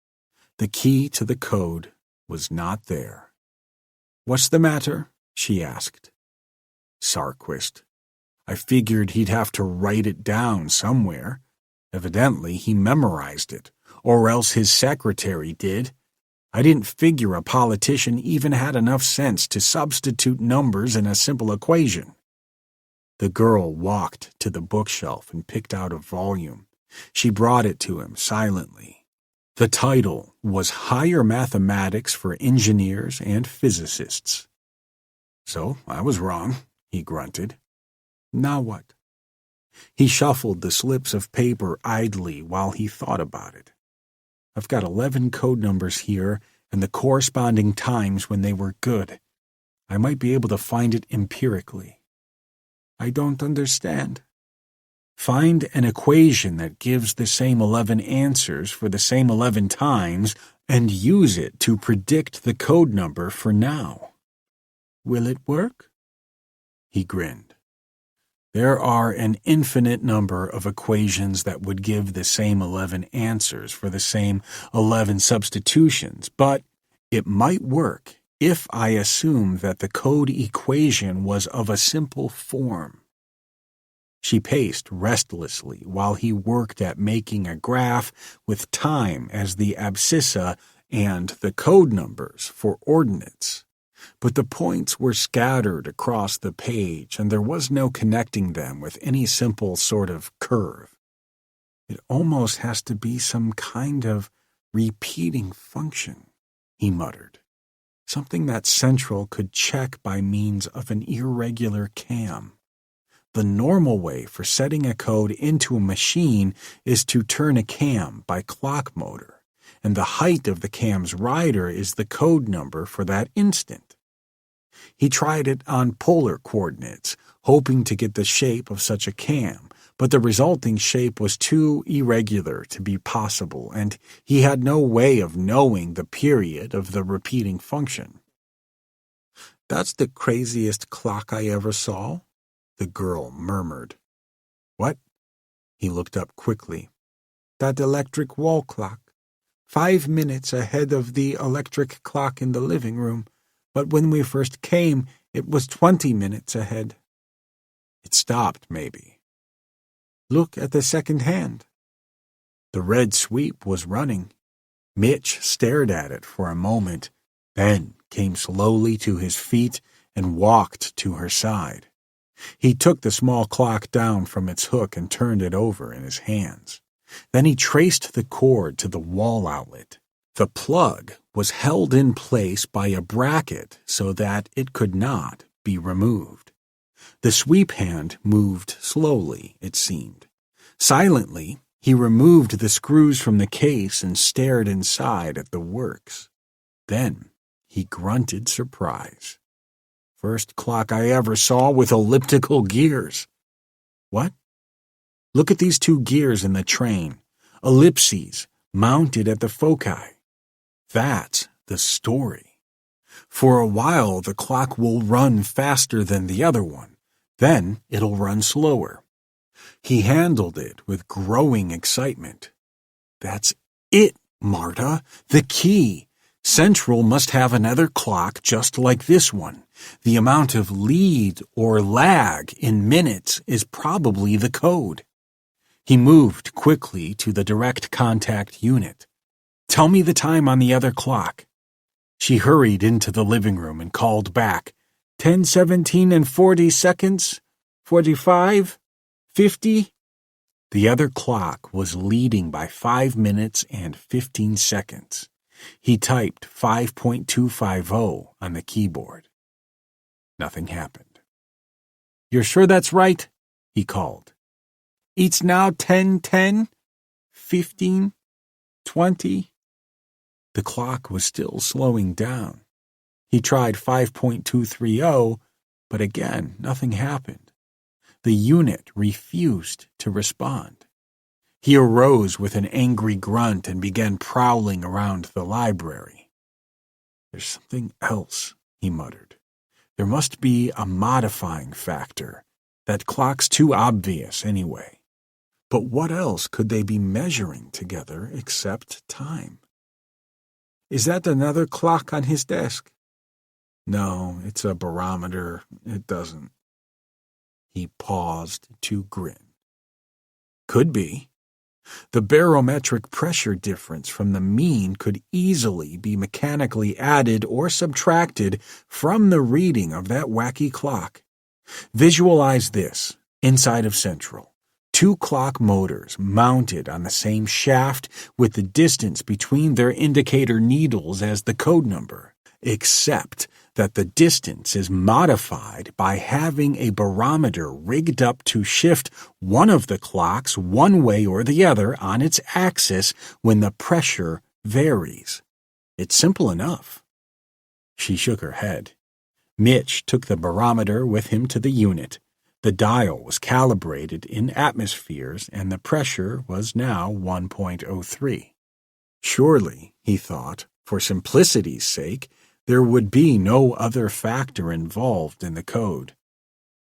The key to the code was not there. "What's the matter?" she asked. Sarquist. I figured he'd have to write it down somewhere. Evidently, he memorized it, or else his secretary did. I didn't figure a politician even had enough sense to substitute numbers in a simple equation. The girl walked to the bookshelf and picked out a volume. She brought it to him silently. The title was Higher Mathematics for Engineers and Physicists. "So I was wrong," he grunted. "Now what?" He shuffled the slips of paper idly while he thought about it. "I've got 11 code numbers here and the corresponding times when they were good. I might be able to find it empirically." "I don't understand." "Find an equation that gives the same 11 answers for the same 11 times and use it to predict the code number for now." "Will it work?" He grinned. "There are an infinite number of equations that would give the same 11 answers for the same 11 substitutions, but it might work if I assume that the code equation was of a simple form." She paced restlessly while he worked at making a graph with time as the abscissa and the code numbers for ordinates. But the points were scattered across the page, and there was no connecting them with any simple sort of curve. "It almost has to be some kind of repeating function," he muttered. "Something that Central could check by means of an irregular cam. The normal way for setting a code into a machine is to turn a cam by clock motor, and the height of the cam's rider is the code number for that instant. He tried it on polar coordinates, hoping to get the shape of such a cam, but the resulting shape was too irregular to be possible, and he had no way of knowing the period of the repeating function. "That's the craziest clock I ever saw," the girl murmured. "What?" He looked up quickly. "That electric wall clock. 5 minutes ahead of the electric clock in the living room, but when we first came, it was 20 minutes ahead." "It stopped, maybe." "Look at the second hand." The red sweep was running. Mitch stared at it for a moment, then came slowly to his feet and walked to her side. He took the small clock down from its hook and turned it over in his hands. Then he traced the cord to the wall outlet. The plug was held in place by a bracket so that it could not be removed. The sweep hand moved slowly, it seemed. Silently, he removed the screws from the case and stared inside at the works. Then he grunted surprise. "First clock I ever saw with elliptical gears." "What?" Look at these two gears in the train, ellipses mounted at the foci. That's the story. For a while, the clock will run faster than the other one. Then it'll run slower. He handled it with growing excitement. That's it, Marta, the key. Central must have another clock just like this one. The amount of lead or lag in minutes is probably the code. He moved quickly to the direct contact unit. Tell me the time on the other clock. She hurried into the living room and called back. 10:17 and 40 seconds? 45? 50? The other clock was leading by 5 minutes and 15 seconds. He typed 5.250 on the keyboard. Nothing happened. You're sure that's right? He called. It's now 10:10, 15, 20. The clock was still slowing down. He tried 5.230, but again, nothing happened. The unit refused to respond. He arose with an angry grunt and began prowling around the library. There's something else, he muttered. There must be a modifying factor. That clock's too obvious anyway. But what else could they be measuring together except time? Is that another clock on his desk? No, it's a barometer. It doesn't. He paused to grin. Could be. The barometric pressure difference from the mean could easily be mechanically added or subtracted from the reading of that wacky clock. Visualize this, inside of Central. 2 clock motors mounted on the same shaft with the distance between their indicator needles as the code number, except that the distance is modified by having a barometer rigged up to shift one of the clocks one way or the other on its axis when the pressure varies. It's simple enough. She shook her head. Mitch took the barometer with him to the unit. The dial was calibrated in atmospheres and the pressure was now 1.03. Surely, he thought, for simplicity's sake, there would be no other factor involved in the code.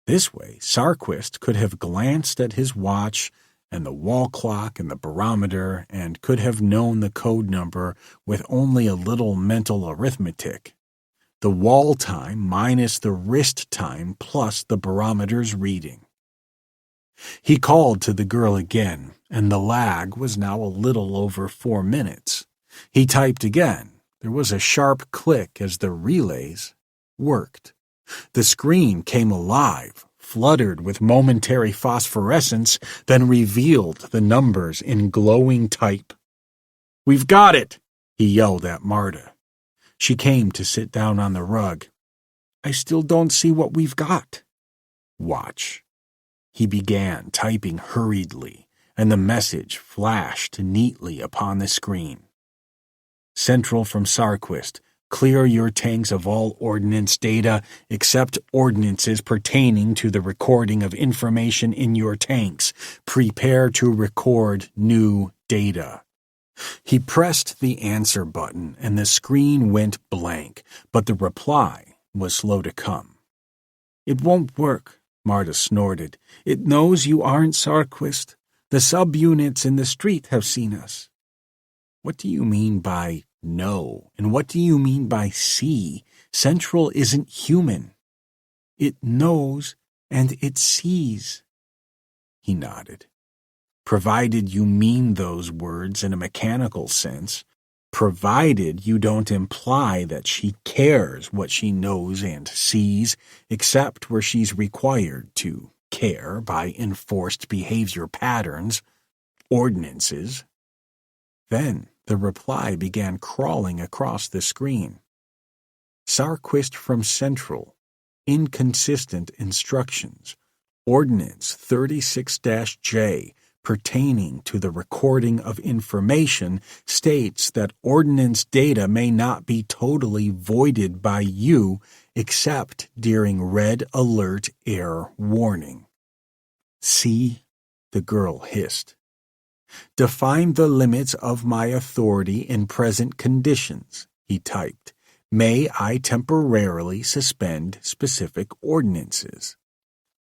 This way, Sarquist could have glanced at his watch and the wall clock and the barometer and could have known the code number with only a little mental arithmetic. The wall time minus the wrist time plus the barometer's reading. He called to the girl again, and the lag was now a little over 4 minutes. He typed again. There was a sharp click as the relays worked. The screen came alive, fluttered with momentary phosphorescence, then revealed the numbers in glowing type. "We've got it!" he yelled at Marta. She came to sit down on the rug. "I still don't see what we've got." "Watch." He began typing hurriedly, and the message flashed neatly upon the screen. Central from Sarquist. Clear your tanks of all ordnance data except ordnances pertaining to the recording of information in your tanks. Prepare to record new data. He pressed the answer button and the screen went blank, but the reply was slow to come. "It won't work," Marta snorted. "It knows you aren't Sarquist. The subunits in the street have seen us." "What do you mean by no, and what do you mean by see? Central isn't human." "It knows and it sees." He nodded. "Provided you mean those words in a mechanical sense, provided you don't imply that she cares what she knows and sees, except where she's required to care by enforced behavior patterns, ordinances." Then the reply began crawling across the screen. Sarquist from Central. Inconsistent instructions. Ordinance 36-J pertaining to the recording of information states that ordnance data may not be totally voided by you except during red alert error warning. See? the girl hissed. Define the limits of my authority in present conditions, he typed. May I temporarily suspend specific ordinances?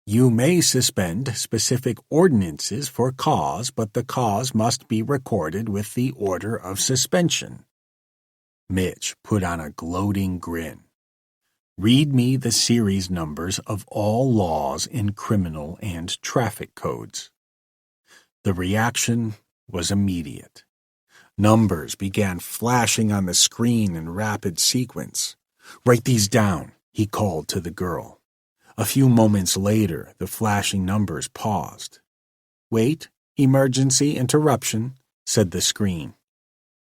You may suspend specific ordinances for cause, but the cause must be recorded with the order of suspension. Mitch put on a gloating grin. Read me the series numbers of all laws in criminal and traffic codes. The reaction was immediate. Numbers began flashing on the screen in rapid sequence. Write these down, he called to the girl. A few moments later, the flashing numbers paused. Wait, emergency interruption, said the screen.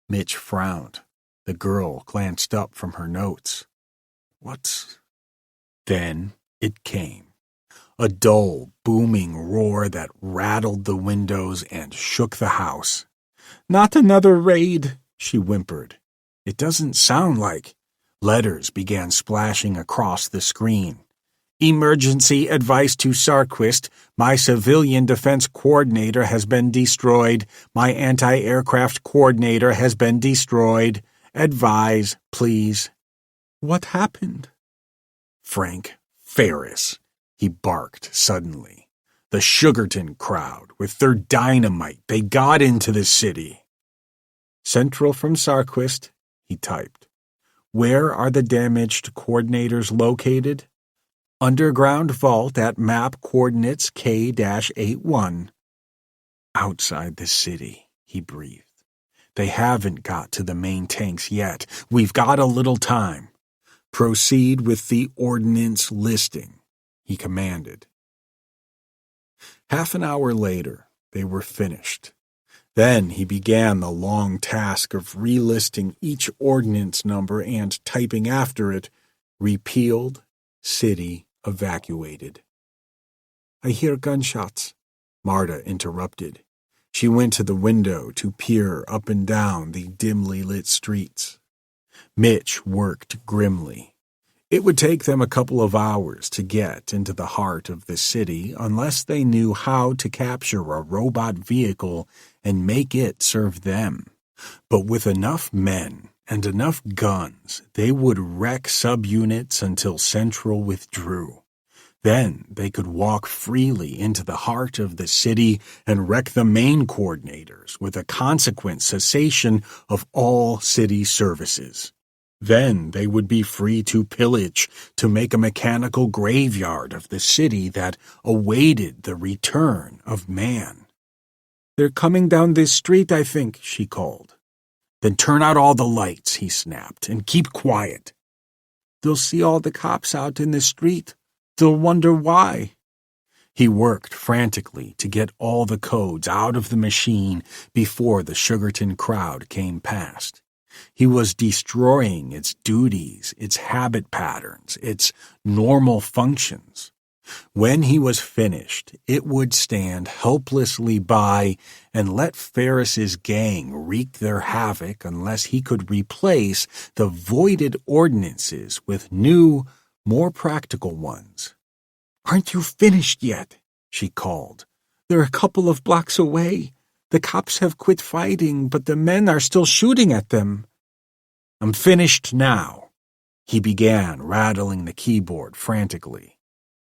Mitch frowned. The girl glanced up from her notes. What's... Then it came. A dull, booming roar that rattled the windows and shook the house. Not another raid, she whimpered. It doesn't sound like... Letters began splashing across the screen. Emergency advice to Sarquist. My civilian defense coordinator has been destroyed. My anti-aircraft coordinator has been destroyed. Advise, please. What happened? Frank Ferris, he barked suddenly. The Sugarton crowd, with their dynamite, they got into the city. Central from Sarquist, he typed. Where are the damaged coordinators located? Underground vault at map coordinates K-81. Outside the city, he breathed. They haven't got to the main tanks yet. We've got a little time. Proceed with the ordnance listing, he commanded. Half an hour later, they were finished. Then he began the long task of relisting each ordnance number and typing after it, repealed, city evacuated. I hear gunshots, Marta interrupted. She went to the window to peer up and down the dimly lit streets. Mitch worked grimly. It would take them a couple of hours to get into the heart of the city unless they knew how to capture a robot vehicle and make it serve them. But with enough men and enough guns, they would wreck subunits until Central withdrew. Then they could walk freely into the heart of the city and wreck the main coordinators with a consequent cessation of all city services. Then they would be free to pillage, to make a mechanical graveyard of the city that awaited the return of man. They're coming down this street, I think, she called. Then turn out all the lights, he snapped, and keep quiet. They'll see all the cops out in the street. They'll wonder why. He worked frantically to get all the codes out of the machine before the Sugarton crowd came past. He was destroying its duties, its habit patterns, its normal functions. When he was finished, it would stand helplessly by and let Ferris's gang wreak their havoc unless he could replace the voided ordinances with new, more practical ones. Aren't you finished yet? She called. They're a couple of blocks away. The cops have quit fighting, but the men are still shooting at them. I'm finished now. He began rattling the keyboard frantically.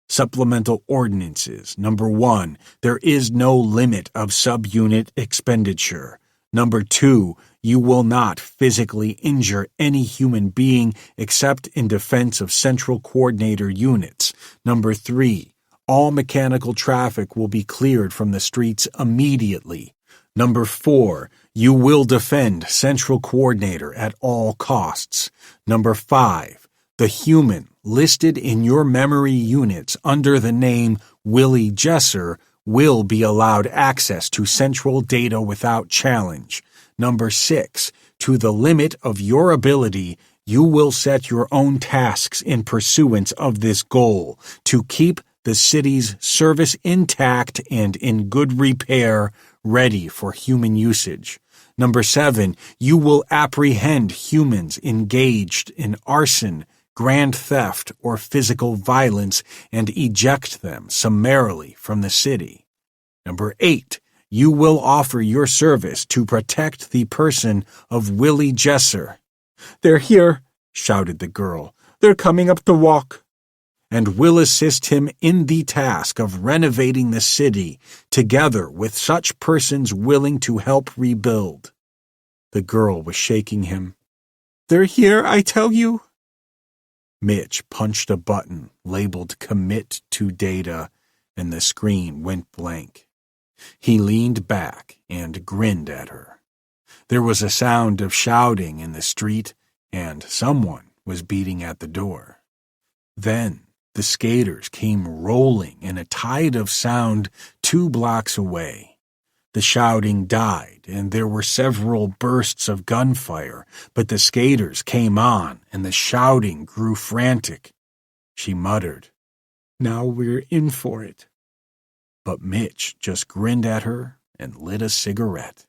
Supplemental ordinances. Number 1, there is no limit of subunit expenditure. Number 2, you will not physically injure any human being except in defense of central coordinator units. Number 3, all mechanical traffic will be cleared from the streets immediately. Number 4, you will defend central coordinator at all costs. Number 5, the human listed in your memory units under the name Willie Jesser will be allowed access to central data without challenge. Number 6, to the limit of your ability, you will set your own tasks in pursuance of this goal to keep the city's service intact and in good repair, ready for human usage. Number 7, you will apprehend humans engaged in arson, grand theft, or physical violence and eject them summarily from the city. Number 8, you will offer your service to protect the person of Willie Jesser. They're here, shouted the girl. They're coming up the walk. And will assist him in the task of renovating the city, together with such persons willing to help rebuild. The girl was shaking him. They're here, I tell you. Mitch punched a button labeled Commit to Data, and the screen went blank. He leaned back and grinned at her. There was a sound of shouting in the street, and someone was beating at the door. Then the skaters came rolling in a tide of sound 2 blocks away. The shouting died, and there were several bursts of gunfire, but the skaters came on, and the shouting grew frantic. She muttered, "Now we're in for it." But Mitch just grinned at her and lit a cigarette.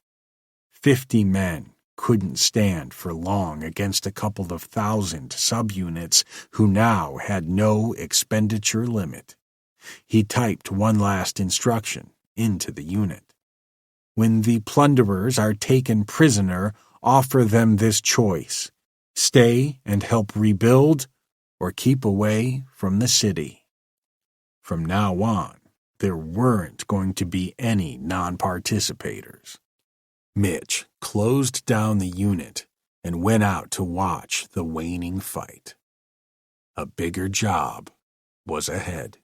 50 men couldn't stand for long against a couple of thousand subunits who now had no expenditure limit. He typed one last instruction into the unit. When the plunderers are taken prisoner, offer them this choice: stay and help rebuild, or keep away from the city. From now on, there weren't going to be any non-participators. Mitch closed down the unit and went out to watch the waning fight. A bigger job was ahead.